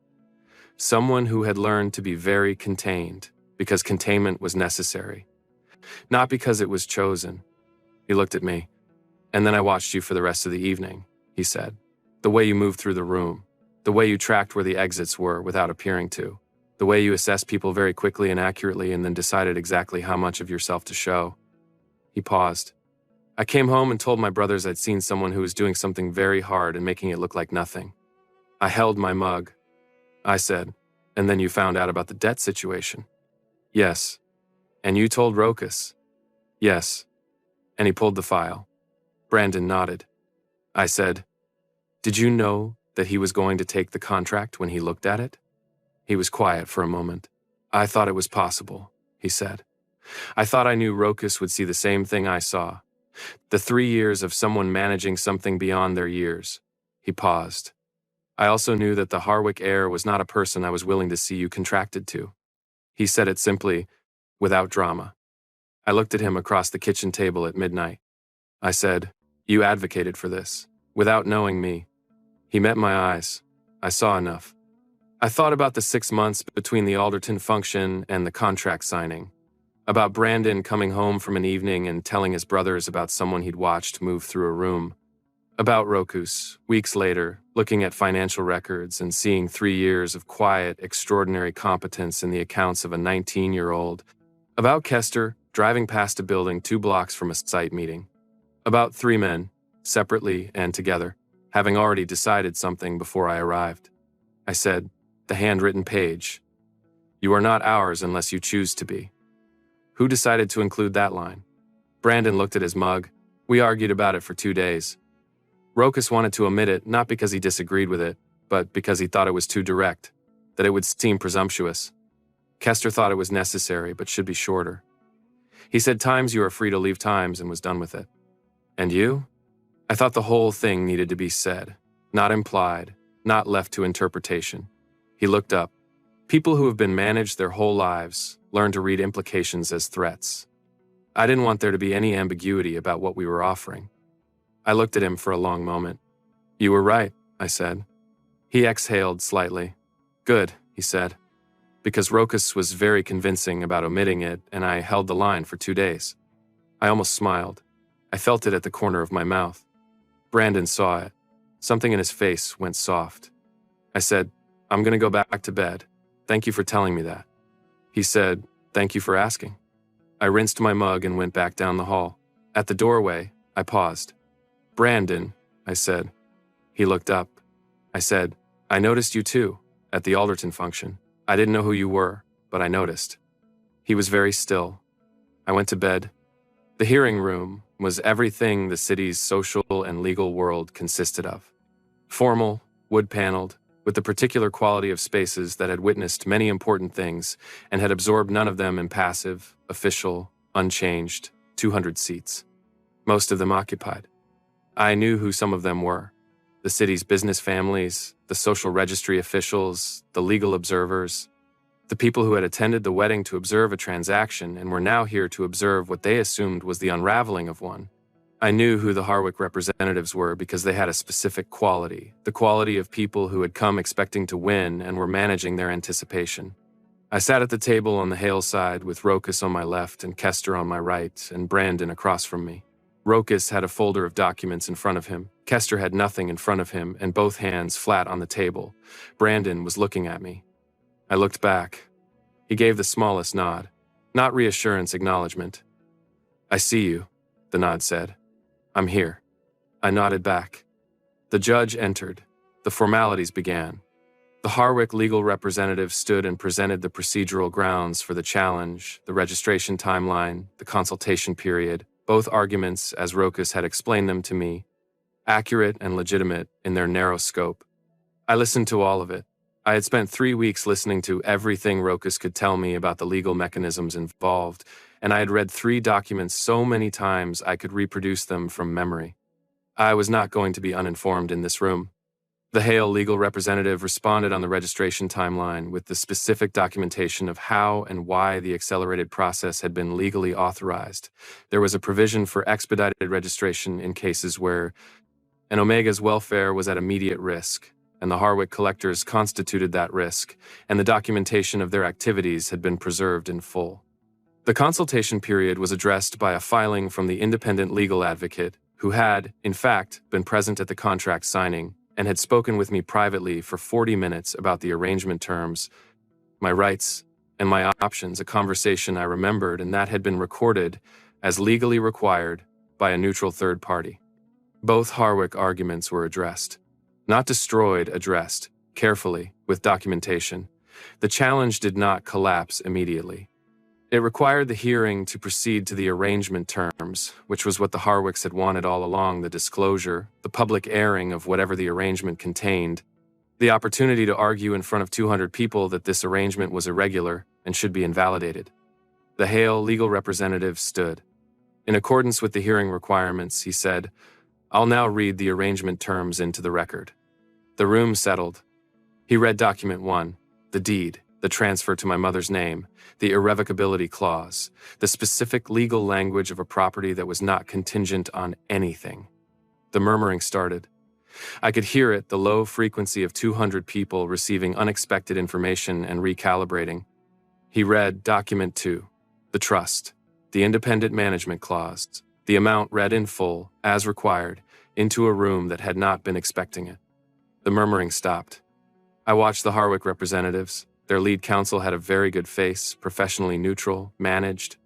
"someone who had learned to be very contained because containment was necessary, not because it was chosen." He looked at me. "And then I watched you for the rest of the evening," he said. "The way you moved through the room, the way you tracked where the exits were without appearing to, the way you assessed people very quickly and accurately and then decided exactly how much of yourself to show." He paused. "I came home and told my brothers I'd seen someone who was doing something very hard and making it look like nothing." I held my mug. I said, "And then you found out about the debt situation?" "Yes." "And you told Rokas?" "Yes." And he pulled the file. Brandon nodded. I said, "Did you know that he was going to take the contract when he looked at it?" He was quiet for a moment. "I thought it was possible," he said. "I thought I knew Rokas would see the same thing I saw. The 3 years of someone managing something beyond their years." He paused. "I also knew that the Harwick heir was not a person I was willing to see you contracted to." He said it simply, without drama. I looked at him across the kitchen table at midnight. I said, You advocated for this, without knowing me. He met my eyes. I saw enough. I thought about the 6 months between the Alderton function and the contract signing. About Brandon coming home from an evening and telling his brothers about someone he'd watched move through a room. About Rokus, weeks later, looking at financial records and seeing 3 years of quiet, extraordinary competence in the accounts of a 19-year-old. About Kester, driving past a building 2 blocks from a site meeting. About 3 men, separately and together, having already decided something before I arrived. I said, the handwritten page. You are not ours unless you choose to be. Who decided to include that line? Brandon looked at his mug. We argued about it for 2 days. Rokus wanted to omit it, not because he disagreed with it, but because he thought it was too direct, that it would seem presumptuous. Kester thought it was necessary, but should be shorter. He said, Times you are free to leave Times, and was done with it. And you? I thought the whole thing needed to be said, not implied, not left to interpretation. He looked up. People who have been managed their whole lives learn to read implications as threats. I didn't want there to be any ambiguity about what we were offering. I looked at him for a long moment. You were right, I said. He exhaled slightly. Good, he said. Because Rokus was very convincing about omitting it, and I held the line for 2 days. I almost smiled. I felt it at the corner of my mouth. Brandon saw it. Something in his face went soft. I said, I'm going to go back to bed. Thank you for telling me that. He said, thank you for asking. I rinsed my mug and went back down the hall. At the doorway, I paused. Brandon, I said. He looked up. I said, I noticed you too, at the Alderton function. I didn't know who you were, but I noticed. He was very still. I went to bed. The hearing room was everything the city's social and legal world consisted of. Formal, wood-paneled, with the particular quality of spaces that had witnessed many important things and had absorbed none of them impassive, official, unchanged, 200 seats. Most of them occupied. I knew who some of them were. The city's business families, the social registry officials, the legal observers, the people who had attended the wedding to observe a transaction and were now here to observe what they assumed was the unraveling of one. I knew who the Harwick representatives were because they had a specific quality, the quality of people who had come expecting to win and were managing their anticipation. I sat at the table on the Hale side with Rokus on my left and Kester on my right and Brandon across from me. Rokus had a folder of documents in front of him. Kester had nothing in front of him and both hands flat on the table. Brandon was looking at me. I looked back. He gave the smallest nod. Not reassurance, acknowledgement. I see you, the nod said. I'm here. I nodded back. The judge entered. The formalities began. The Harwick legal representative stood and presented the procedural grounds for the challenge, the registration timeline, the consultation period, both arguments, as Rokus had explained them to me, accurate and legitimate in their narrow scope. I listened to all of it. I had spent 3 weeks listening to everything Rokus could tell me about the legal mechanisms involved, and I had read 3 documents so many times I could reproduce them from memory. I was not going to be uninformed in this room. The Hale legal representative responded on the registration timeline with the specific documentation of how and why the accelerated process had been legally authorized. There was a provision for expedited registration in cases where an Omega's welfare was at immediate risk, and the Harwick collectors constituted that risk, and the documentation of their activities had been preserved in full. The consultation period was addressed by a filing from the independent legal advocate, who had, in fact, been present at the contract signing, and had spoken with me privately for 40 minutes about the arrangement terms, my rights, and my options, a conversation I remembered and that had been recorded as legally required by a neutral third party. Both Harwick arguments were addressed. Not destroyed, addressed, carefully, with documentation. The challenge did not collapse immediately. It required the hearing to proceed to the arrangement terms, which was what the Harwicks had wanted all along, the disclosure, the public airing of whatever the arrangement contained, the opportunity to argue in front of 200 people that this arrangement was irregular and should be invalidated. The Hale legal representative stood. In accordance with the hearing requirements, he said, I'll now read the arrangement terms into the record. The room settled. He read document 1, the deed, the transfer to my mother's name, the irrevocability clause, the specific legal language of a property that was not contingent on anything. The murmuring started. I could hear it, the low frequency of 200 people receiving unexpected information and recalibrating. He read Document 2, the trust, the independent management clause, the amount read in full, as required, into a room that had not been expecting it. The murmuring stopped. I watched the Harwick representatives. Their lead counsel had a very good face, professionally neutral, managed.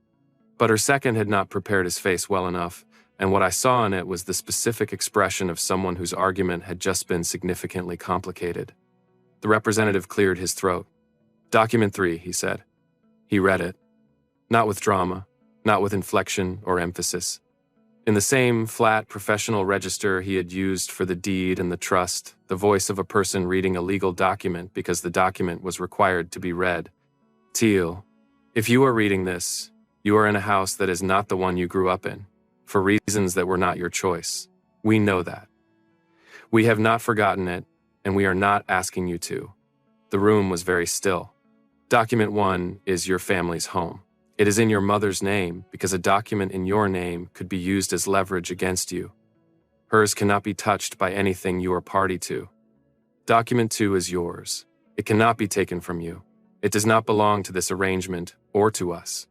But her second had not prepared his face well enough, and what I saw in it was the specific expression of someone whose argument had just been significantly complicated. The representative cleared his throat. Document 3, he said. He read it. Not with drama, not with inflection or emphasis. In the same flat professional register he had used for the deed and the trust, the voice of a person reading a legal document because the document was required to be read. Teal, if you are reading this, you are in a house that is not the one you grew up in, for reasons that were not your choice. We know that. We have not forgotten it, and we are not asking you to. The room was very still. Document 1 is your family's home. It is in your mother's name because a document in your name could be used as leverage against you. Hers cannot be touched by anything you are party to. Document 2 is yours. It cannot be taken from you. It does not belong to this arrangement or to us.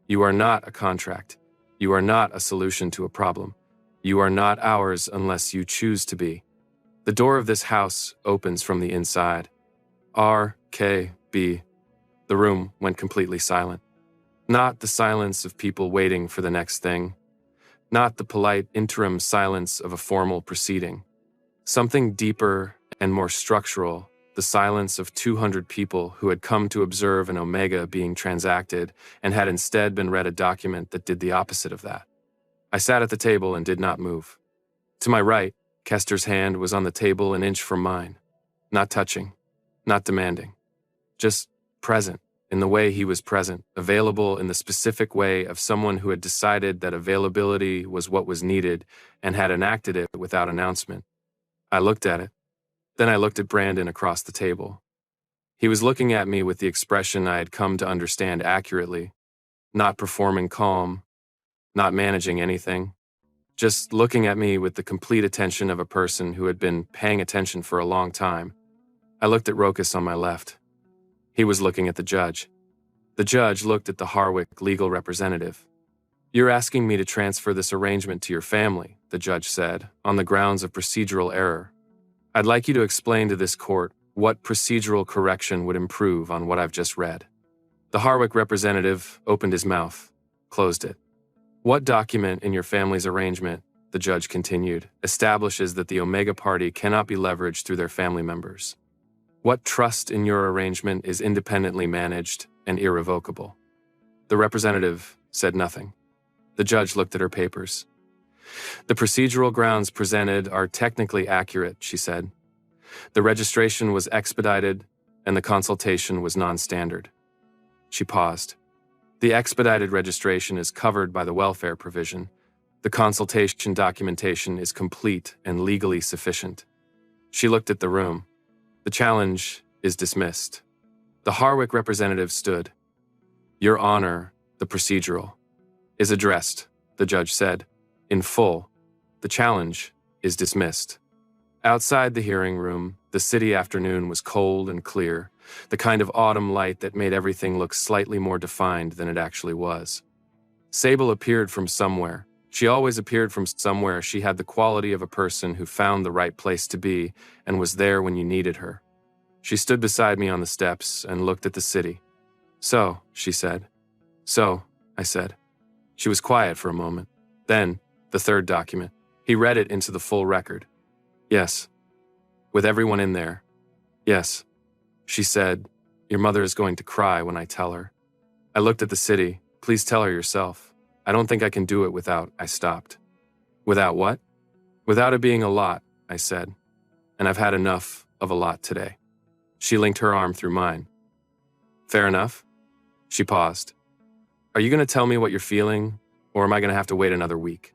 You are not a contract. You are not a solution to a problem. You are not ours unless you choose to be. The door of this house opens from the inside. R.K.B. The room went completely silent. Not the silence of people waiting for the next thing. Not the polite interim silence of a formal proceeding. Something deeper and more structural, the silence of 200 people who had come to observe an omega being transacted and had instead been read a document that did the opposite of that. I sat at the table and did not move. To my right, Kester's hand was on the table an inch from mine. Not touching, not demanding. Just present. In the way he was present, available in the specific way of someone who had decided that availability was what was needed and had enacted it without announcement. I looked at it. Then I looked at Brandon across the table. He was looking at me with the expression I had come to understand accurately, not performing calm, not managing anything, just looking at me with the complete attention of a person who had been paying attention for a long time. I looked at Rokas on my left. He was looking at the judge. The judge looked at the Harwick legal representative. You're asking me to transfer this arrangement to your family, the judge said, on the grounds of procedural error. I'd like you to explain to this court what procedural correction would improve on what I've just read. The Harwick representative opened his mouth, closed it. What document in your family's arrangement, the judge continued, establishes that the Omega Party cannot be leveraged through their family members? What trust in your arrangement is independently managed and irrevocable? The representative said nothing. The judge looked at her papers. The procedural grounds presented are technically accurate, she said. The registration was expedited and the consultation was non-standard. She paused. The expedited registration is covered by the welfare provision. The consultation documentation is complete and legally sufficient. She looked at the room. The challenge is dismissed. The Harwick representative stood. Your Honor, the procedural, is addressed, the judge said. In full, the challenge is dismissed. Outside the hearing room, the city afternoon was cold and clear, the kind of autumn light that made everything look slightly more defined than it actually was. Sable appeared from somewhere. She always appeared from somewhere. She had the quality of a person who found the right place to be and was there when you needed her. She stood beside me on the steps and looked at the city. So, she said. So, I said. She was quiet for a moment. Then, the third document. He read it into the full record. Yes. With everyone in there. Yes. She said, your mother is going to cry when I tell her. I looked at the city. Please tell her yourself. I don't think I can do it without, I stopped. Without what? Without it being a lot, I said. And I've had enough of a lot today. She linked her arm through mine. Fair enough? She paused. Are you going to tell me what you're feeling, or am I going to have to wait another week?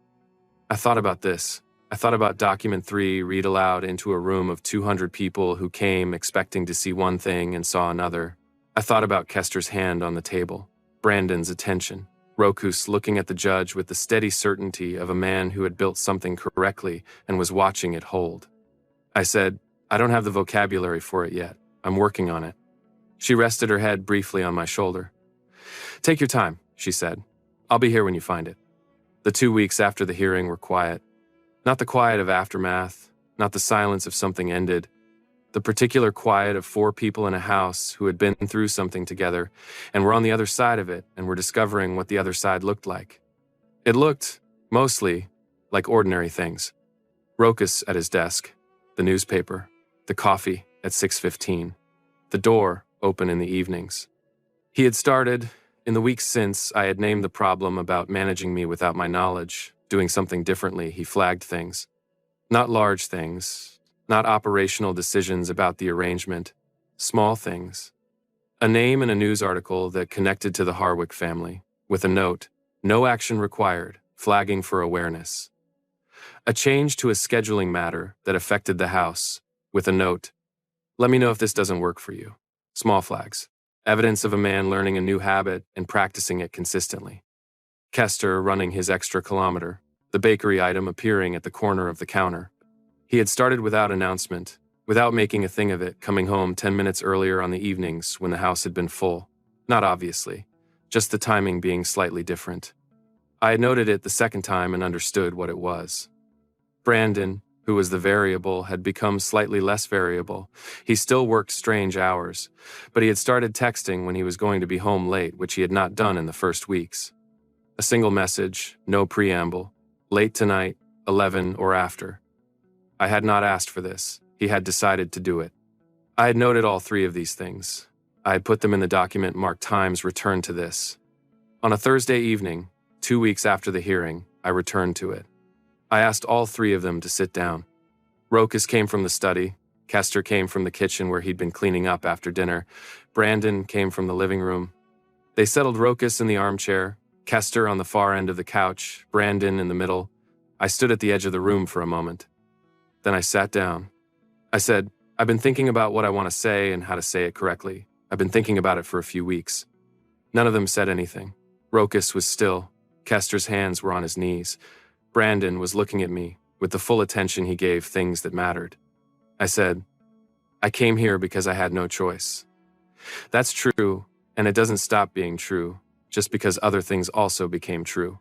I thought about this. I thought about Document 3 read aloud into a room of 200 people who came expecting to see one thing and saw another. I thought about Kester's hand on the table, Brandon's attention. Rokus looking at the judge with the steady certainty of a man who had built something correctly and was watching it hold. I said, I don't have the vocabulary for it yet. I'm working on it. She rested her head briefly on my shoulder. Take your time, she said. I'll be here when you find it. The 2 weeks after the hearing were quiet. Not the quiet of aftermath, not the silence of something ended. The particular quiet of 4 people in a house who had been through something together and were on the other side of it and were discovering what the other side looked like. It looked, mostly, like ordinary things. Rokus at his desk, the newspaper, the coffee at 6:15, the door open in the evenings. He had started, in the weeks since I had named the problem about managing me without my knowledge, doing something differently. He flagged things. Not large things, not operational decisions about the arrangement, small things. A name in a news article that connected to the Harwick family, with a note, no action required, flagging for awareness. A change to a scheduling matter that affected the house, with a note, let me know if this doesn't work for you. Small flags. Evidence of a man learning a new habit and practicing it consistently. Kester running his extra kilometer, the bakery item appearing at the corner of the counter. He had started without announcement, without making a thing of it, coming home 10 minutes earlier on the evenings when the house had been full. Not obviously, just the timing being slightly different. I had noted it the second time and understood what it was. Brandon, who was the variable, had become slightly less variable. He still worked strange hours, but he had started texting when he was going to be home late, which he had not done in the first weeks. A single message, no preamble, late tonight, 11 or after. I had not asked for this. He had decided to do it. I had noted all 3 of these things. I had put them in the document marked Times Return to This. On a Thursday evening, 2 weeks after the hearing, I returned to it. I asked all 3 of them to sit down. Rokus came from the study. Kester came from the kitchen where he'd been cleaning up after dinner. Brandon came from the living room. They settled Rokus in the armchair, Kester on the far end of the couch, Brandon in the middle. I stood at the edge of the room for a moment. Then I sat down. I said, I've been thinking about what I want to say and how to say it correctly. I've been thinking about it for a few weeks. None of them said anything. Rokus was still. Kester's hands were on his knees. Brandon was looking at me with the full attention he gave things that mattered. I said, I came here because I had no choice. That's true, and it doesn't stop being true, just because other things also became true.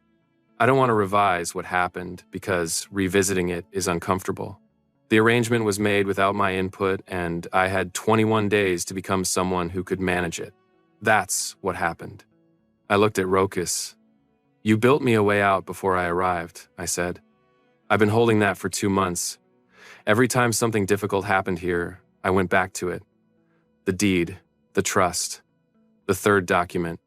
I don't want to revise what happened because revisiting it is uncomfortable. The arrangement was made without my input, and I had 21 days to become someone who could manage it. That's what happened. I looked at Rokus. You built me a way out before I arrived, I said. I've been holding that for 2 months. Every time something difficult happened here, I went back to it. The deed, the trust, the 3rd document.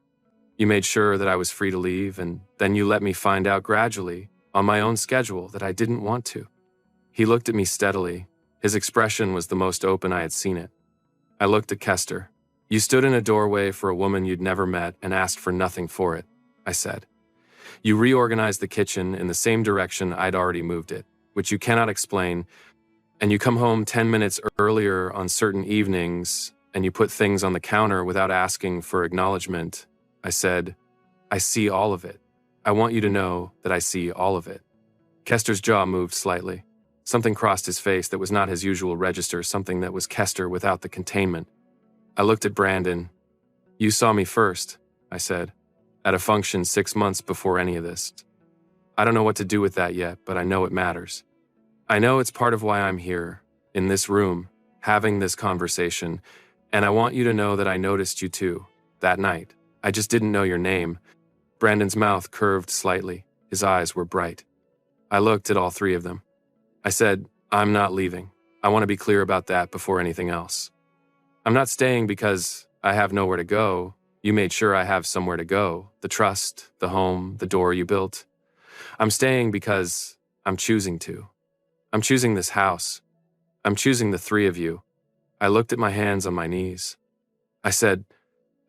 You made sure that I was free to leave, and then you let me find out gradually, on my own schedule, that I didn't want to. He looked at me steadily. His expression was the most open I had seen it. I looked at Kester. You stood in a doorway for a woman you'd never met and asked for nothing for it, I said. You reorganized the kitchen in the same direction I'd already moved it, which you cannot explain, and you come home 10 minutes earlier on certain evenings, and you put things on the counter without asking for acknowledgement. I said, I see all of it. I want you to know that I see all of it. Kester's jaw moved slightly. Something crossed his face that was not his usual register, something that was Kester without the containment. I looked at Brandon. You saw me first, I said. At a function 6 months before any of this. I don't know what to do with that yet, but I know it matters. I know it's part of why I'm here, in this room, having this conversation, and I want you to know that I noticed you too, that night. I just didn't know your name. Brandon's mouth curved slightly. His eyes were bright. I looked at all 3 of them. I said, I'm not leaving. I want to be clear about that before anything else. I'm not staying because I have nowhere to go. You made sure I have somewhere to go, the trust, the home, the door you built. I'm staying because I'm choosing to. I'm choosing this house. I'm choosing the 3 of you. I looked at my hands on my knees. I said,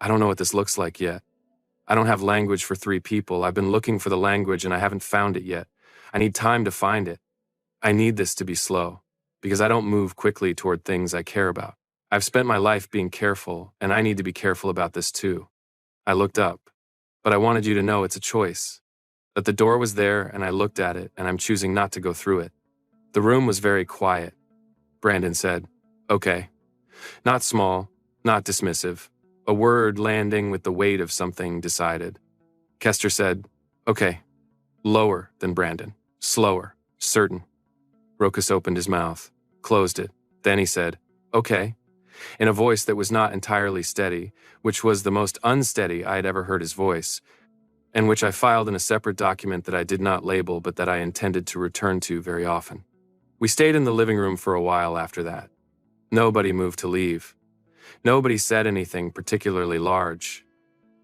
I don't know what this looks like yet. I don't have language for 3 people. I've been looking for the language and I haven't found it yet. I need time to find it. I need this to be slow, because I don't move quickly toward things I care about. I've spent my life being careful, and I need to be careful about this too. I looked up, But I wanted you to know it's a choice. That the door was there and I looked at it and I'm choosing not to go through it. The room was very quiet. Brandon said, "Okay." Not small, not dismissive. A word landing with the weight of something decided. Kester said, "Okay." Lower than Brandon. Slower. Certain. Rokas opened his mouth, closed it. Then he said, "Okay," in a voice that was not entirely steady, which was the most unsteady I had ever heard his voice, and which I filed in a separate document that I did not label but that I intended to return to very often. We stayed in the living room for a while after that. Nobody moved to leave. Nobody said anything particularly large.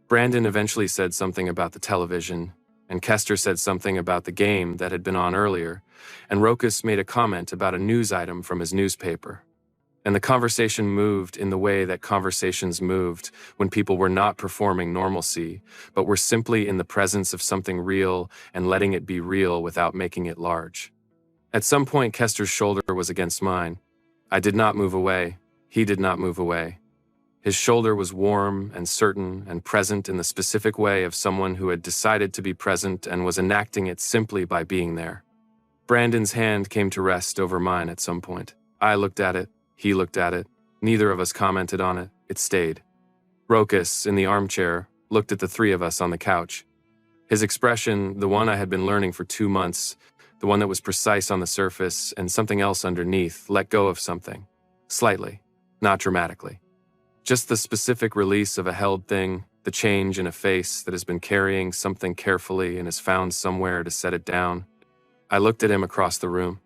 Brandon eventually said something about the television, and Kester said something about the game that had been on earlier, and Rokas made a comment about a news item from his newspaper. And the conversation moved in the way that conversations moved when people were not performing normalcy, but were simply in the presence of something real and letting it be real without making it large. At some point, Kester's shoulder was against mine. I did not move away. He did not move away. His shoulder was warm and certain and present in the specific way of someone who had decided to be present and was enacting it simply by being there. Brandon's hand came to rest over mine at some point. I looked at it. He looked at it. Neither of us commented on it. It stayed. Rokas, in the armchair, looked at the three of us on the couch. His expression, the one I had been learning for 2 months, the one that was precise on the surface and something else underneath, let go of something. Slightly. Not dramatically. Just the specific release of a held thing, the change in a face that has been carrying something carefully and has found somewhere to set it down. I looked at him across the room.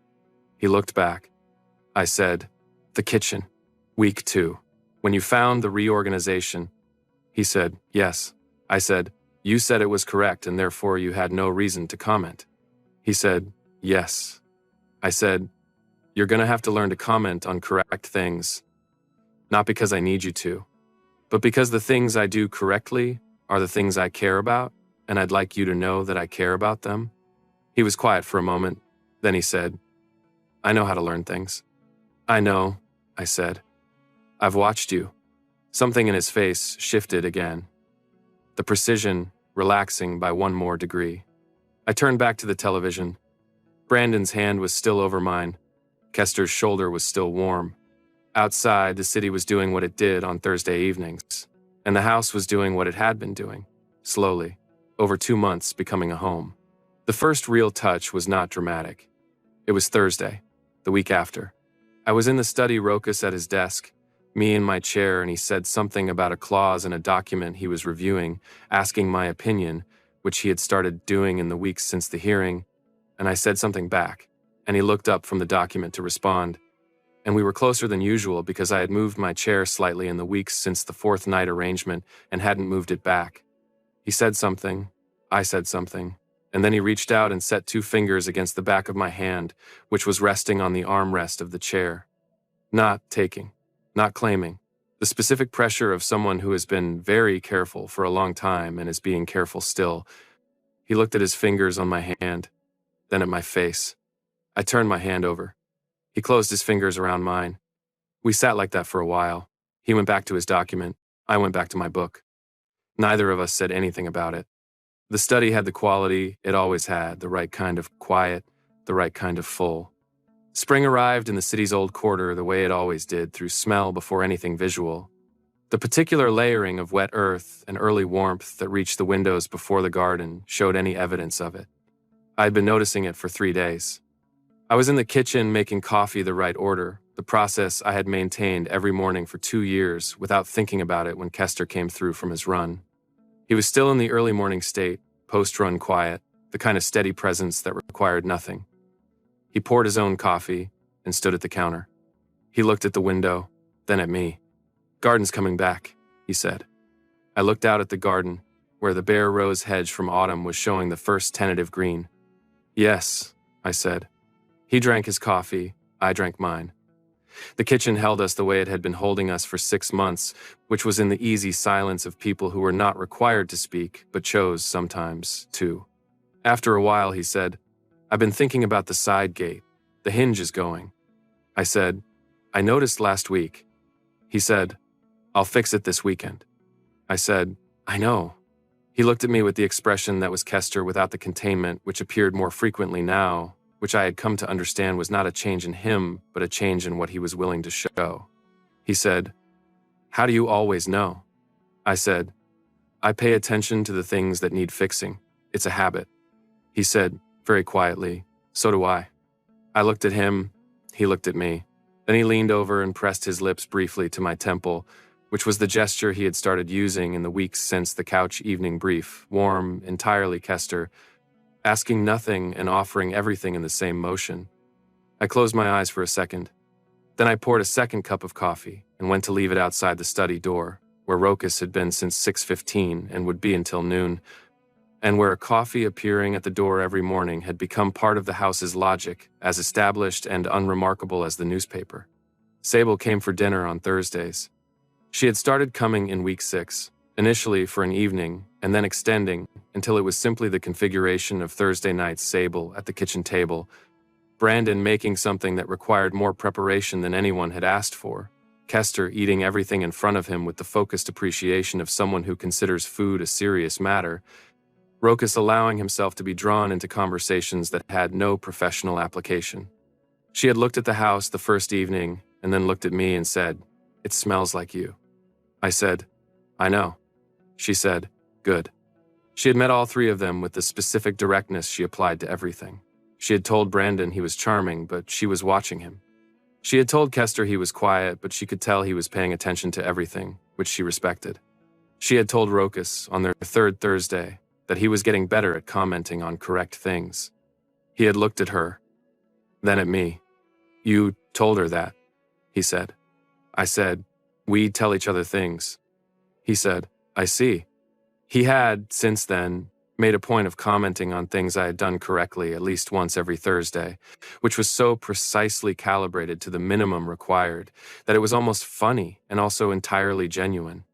He looked back. I said, "The kitchen. Week 2. When you found the reorganization." He said, "Yes." I said, "You said it was correct and therefore you had no reason to comment." He said, "Yes." I said, "You're going to have to learn to comment on correct things. Not because I need you to, but because the things I do correctly are the things I care about, and I'd like you to know that I care about them." He was quiet for a moment. Then he said, "I know how to learn things." "I know," I said. "I've watched you." Something in his face shifted again. The precision relaxing by one more degree. I turned back to the television. Brandon's hand was still over mine. Kester's shoulder was still warm. Outside, the city was doing what it did on Thursday evenings, and the house was doing what it had been doing, slowly, over 2 months becoming a home. The first real touch was not dramatic. It was Thursday, the week after. I was in the study, Rokas at his desk, me in my chair, and he said something about a clause in a document he was reviewing, asking my opinion, which he had started doing in the weeks since the hearing, and I said something back, and he looked up from the document to respond. And we were closer than usual because I had moved my chair slightly in the weeks since the 4th night arrangement and hadn't moved it back. He said something, I said something, and then he reached out and set 2 fingers against the back of my hand, which was resting on the armrest of the chair. Not taking, not claiming. The specific pressure of someone who has been very careful for a long time and is being careful still. He looked at his fingers on my hand, then at my face. I turned my hand over. He closed his fingers around mine. We sat like that for a while. He went back to his document. I went back to my book. Neither of us said anything about it. The study had the quality it always had, the right kind of quiet, the right kind of full. Spring arrived in the city's old quarter the way it always did, through smell before anything visual. The particular layering of wet earth and early warmth that reached the windows before the garden showed any evidence of it. I had been noticing it for 3 days. I was in the kitchen making coffee the right order, the process I had maintained every morning for 2 years without thinking about it when Kester came through from his run. He was still in the early morning state, post-run quiet, the kind of steady presence that required nothing. He poured his own coffee and stood at the counter. He looked at the window, then at me. "Garden's coming back," he said. I looked out at the garden, where the bare rose hedge from autumn was showing the first tentative green. "Yes," I said. He drank his coffee, I drank mine. The kitchen held us the way it had been holding us for 6 months, which was in the easy silence of people who were not required to speak, but chose sometimes to. After a while, he said, "I've been thinking about the side gate. The hinge is going." I said, "I noticed last week." He said, "I'll fix it this weekend." I said, "I know." He looked at me with the expression that was Kester without the containment, which appeared more frequently now, which I had come to understand was not a change in him, but a change in what he was willing to show. He said, "How do you always know?" I said, "I pay attention to the things that need fixing. It's a habit." He said, very quietly, "So do I." I looked at him, he looked at me. Then he leaned over and pressed his lips briefly to my temple, which was the gesture he had started using in the weeks since the couch evening brief, warm, entirely Kester, asking nothing and offering everything in the same motion. I closed my eyes for a second. Then I poured a second cup of coffee and went to leave it outside the study door, where Rokas had been since 6:15 and would be until noon, and where a coffee appearing at the door every morning had become part of the house's logic, as established and unremarkable as the newspaper. Sable came for dinner on Thursdays. She had started coming in week 6, initially for an evening, and then extending until it was simply the configuration of Thursday night Sable at the kitchen table, Brandon making something that required more preparation than anyone had asked for, Kester eating everything in front of him with the focused appreciation of someone who considers food a serious matter, Rokas allowing himself to be drawn into conversations that had no professional application. She had looked at the house the first evening and then looked at me and said, "It smells like you." I said, "I know." She said, "Good." She had met all three of them with the specific directness she applied to everything. She had told Brandon he was charming, but she was watching him. She had told Kester he was quiet, but she could tell he was paying attention to everything, which she respected. She had told Rokas on their third Thursday that he was getting better at commenting on correct things. He had looked at her, then at me. "You told her that," he said. I said, "We tell each other things." He said, "I see." He had, since then, made a point of commenting on things I had done correctly at least once every Thursday, which was so precisely calibrated to the minimum required that it was almost funny and also entirely genuine.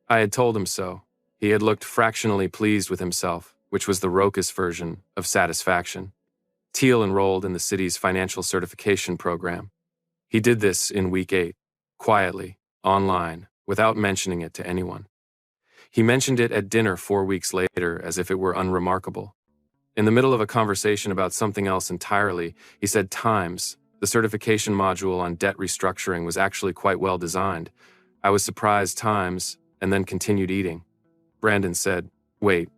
I had told him so. He had looked fractionally pleased with himself, which was the Rokas version of satisfaction. Teal enrolled in the city's financial certification program. He did this in week 8, quietly, online, without mentioning it to anyone. He mentioned it at dinner 4 weeks later as if it were unremarkable. In the middle of a conversation about something else entirely, he said Times, the certification module on debt restructuring, was actually quite well designed. I was surprised Times, and then continued eating. Brandon said, Wait,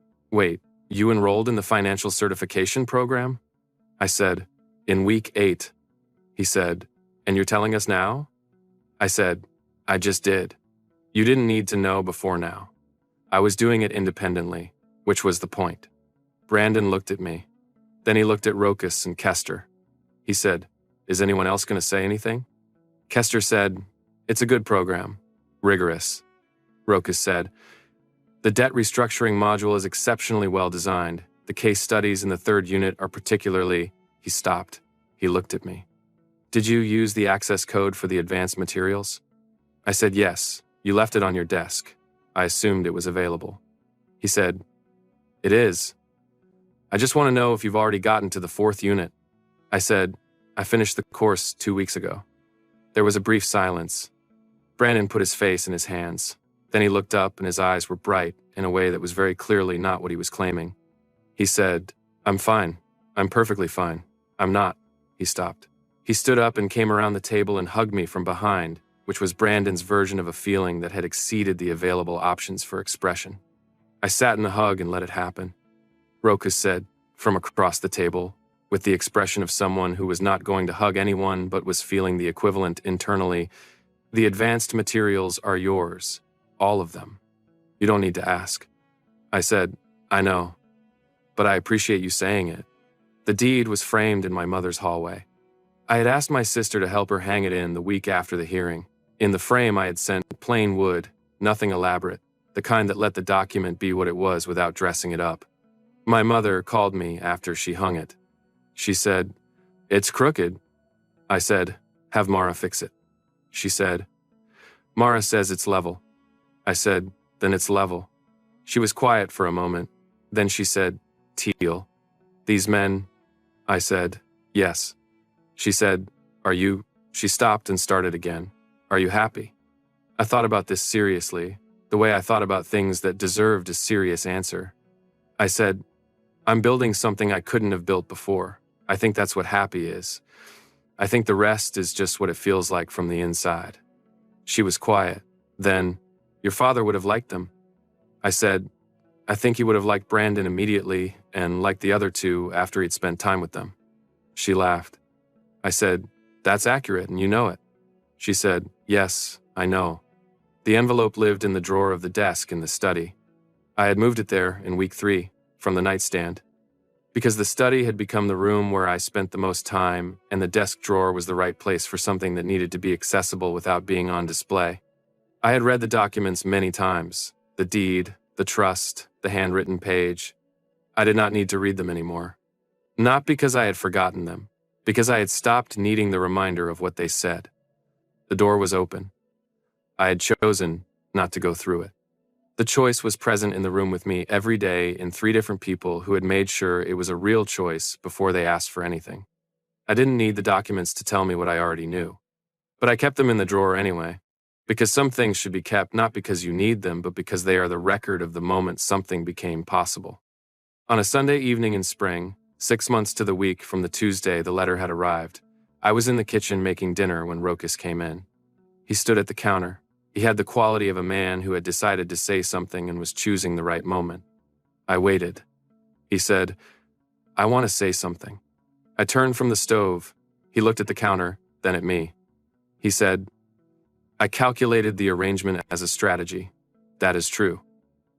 you enrolled in the financial certification program?" I said, "In week 8. He said, "And you're telling us now?" I said, "I just did. You didn't need to know before now. I was doing it independently, which was the point." Brandon looked at me. Then he looked at Rokas and Kester. He said, "Is anyone else going to say anything?" Kester said, "It's a good program. Rigorous." Rokas said, "The debt restructuring module is exceptionally well designed. The case studies in the third unit are particularly..." He stopped. He looked at me. "Did you use the access code for the advanced materials?" I said, "Yes. You left it on your desk. I assumed it was available." He said, "It is. I just want to know if you've already gotten to the 4th unit." I said, "I finished the course 2 weeks ago." There was a brief silence. Brandon put his face in his hands. Then he looked up and his eyes were bright in a way that was very clearly not what he was claiming. He said, "I'm fine. I'm perfectly fine. I'm not." He stopped. He stood up and came around the table and hugged me from behind, which was Brandon's version of a feeling that had exceeded the available options for expression. I sat in the hug and let it happen. Rokas said, from across the table, with the expression of someone who was not going to hug anyone but was feeling the equivalent internally, "The advanced materials are yours. All of them. You don't need to ask." I said, "I know. But I appreciate you saying it." The deed was framed in my mother's hallway. I had asked my sister to help her hang it in the week after the hearing. In the frame I had sent plain wood, nothing elaborate, the kind that let the document be what it was without dressing it up. My mother called me after she hung it. She said, "It's crooked." I said, "Have Mara fix it." She said, "Mara says it's level." I said, "Then it's level." She was quiet for a moment. Then she said, "Teal, these men..." I said, "Yes." She said, "Are you..." She stopped and started again. "Are you happy?" I thought about this seriously. the way I thought about things that deserved a serious answer. I said, I'm building something I couldn't have built before. I think that's what happy is. I think the rest is just what it feels like from the inside. She was quiet. Then, your father would have liked them. I said, I think he would have liked Brandon immediately and liked the other two after he'd spent time with them. She laughed. I said, that's accurate and you know it. She said, yes, I know. The envelope lived in the drawer of the desk in the study. I had moved it there in week 3, from the nightstand, because the study had become the room where I spent the most time, and the desk drawer was the right place for something that needed to be accessible without being on display. I had read the documents many times, the deed, the trust, the handwritten page. I did not need to read them anymore. Not because I had forgotten them, because I had stopped needing the reminder of what they said. The door was open. I had chosen not to go through it. The choice was present in the room with me every day in 3 different people who had made sure it was a real choice before they asked for anything. I didn't need the documents to tell me what I already knew. But I kept them in the drawer anyway, because some things should be kept not because you need them, but because they are the record of the moment something became possible. On a Sunday evening in spring, 6 months to the week from the Tuesday the letter had arrived, I was in the kitchen making dinner when Rokas came in. He stood at the counter. He had the quality of a man who had decided to say something and was choosing the right moment. I waited. He said, I want to say something. I turned from the stove. He looked at the counter, then at me. He said, I calculated the arrangement as a strategy. That is true.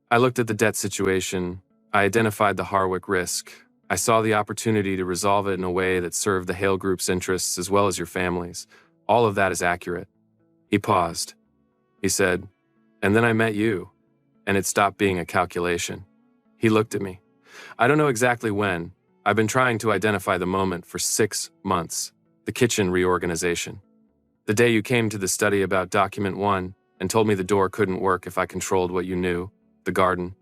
I looked at the debt situation. I identified the Harwick risk. I saw the opportunity to resolve it in a way that served the Hale Group's interests as well as your family's. All of that is accurate. He paused. He said, and then I met you, and it stopped being a calculation. He looked at me. I don't know exactly when. I've been trying to identify the moment for 6 months. The kitchen reorganization. The day you came to the study about document 1 and told me the door couldn't work if I controlled what you knew, the garden.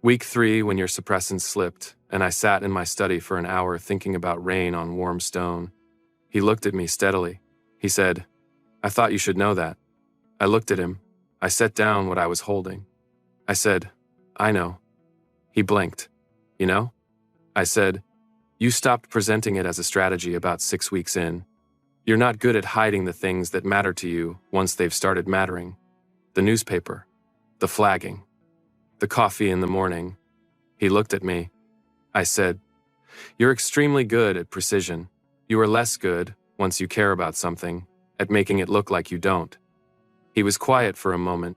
Week 3 when your suppressant slipped, and I sat in my study for an hour thinking about rain on warm stone. He looked at me steadily. He said, I thought you should know that. I looked at him. I set down what I was holding. I said, I know. He blinked. You know? I said, you stopped presenting it as a strategy about 6 weeks in. You're not good at hiding the things that matter to you once they've started mattering. The newspaper. The flagging. The coffee in the morning. He looked at me. I said, you're extremely good at precision. You are less good, once you care about something, at making it look like you don't. He was quiet for a moment.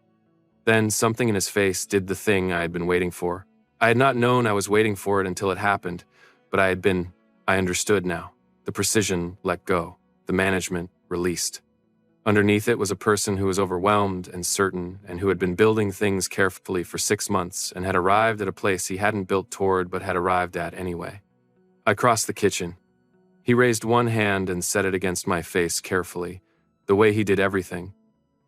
Then something in his face did the thing I had been waiting for. I had not known I was waiting for it until it happened, but I understood now. The precision let go. The management released. Underneath it was a person who was overwhelmed and certain and who had been building things carefully for 6 months and had arrived at a place he hadn't built toward but had arrived at anyway. I crossed the kitchen. He raised one hand and set it against my face carefully, the way he did everything.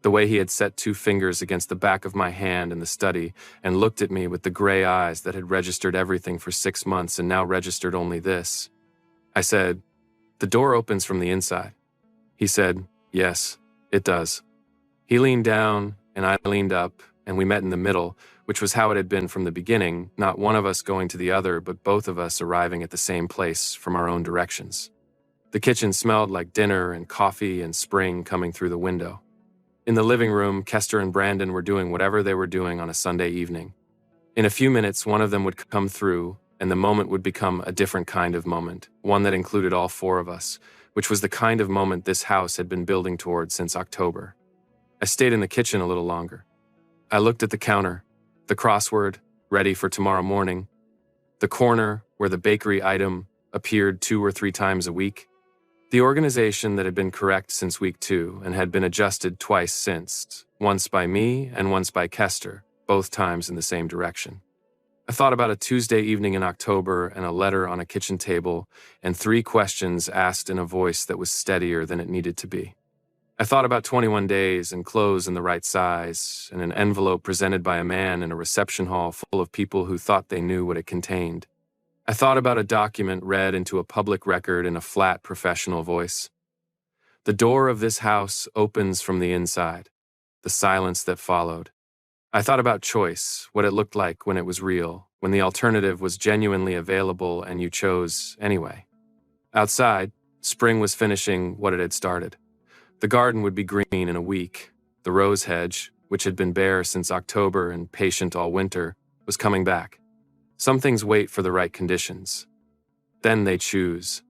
The way he had set 2 fingers against the back of my hand in the study and looked at me with the gray eyes that had registered everything for 6 months and now registered only this. I said, the door opens from the inside. He said, yes, it does. He leaned down and I leaned up and we met in the middle, which was how it had been from the beginning, not one of us going to the other, but both of us arriving at the same place from our own directions. The kitchen smelled like dinner and coffee and spring coming through the window. In the living room, Kester and Brandon were doing whatever they were doing on a Sunday evening. In a few minutes, one of them would come through, and the moment would become a different kind of moment, one that included all 4 of us, which was the kind of moment this house had been building toward since October. I stayed in the kitchen a little longer. I looked at the counter, the crossword, ready for tomorrow morning, the corner where the bakery item appeared 2 or 3 times a week, the organization that had been correct since week 2 and had been adjusted twice since, once by me and once by Kester, both times in the same direction. I thought about a Tuesday evening in October and a letter on a kitchen table and 3 questions asked in a voice that was steadier than it needed to be. I thought about 21 days and clothes in the right size and an envelope presented by a man in a reception hall full of people who thought they knew what it contained. I thought about a document read into a public record in a flat professional voice. The door of this house opens from the inside. The silence that followed. I thought about choice, what it looked like when it was real, when the alternative was genuinely available and you chose anyway. Outside, spring was finishing what it had started. The garden would be green in a week. The rose hedge, which had been bare since October and patient all winter, was coming back. Some things wait for the right conditions. Then they choose.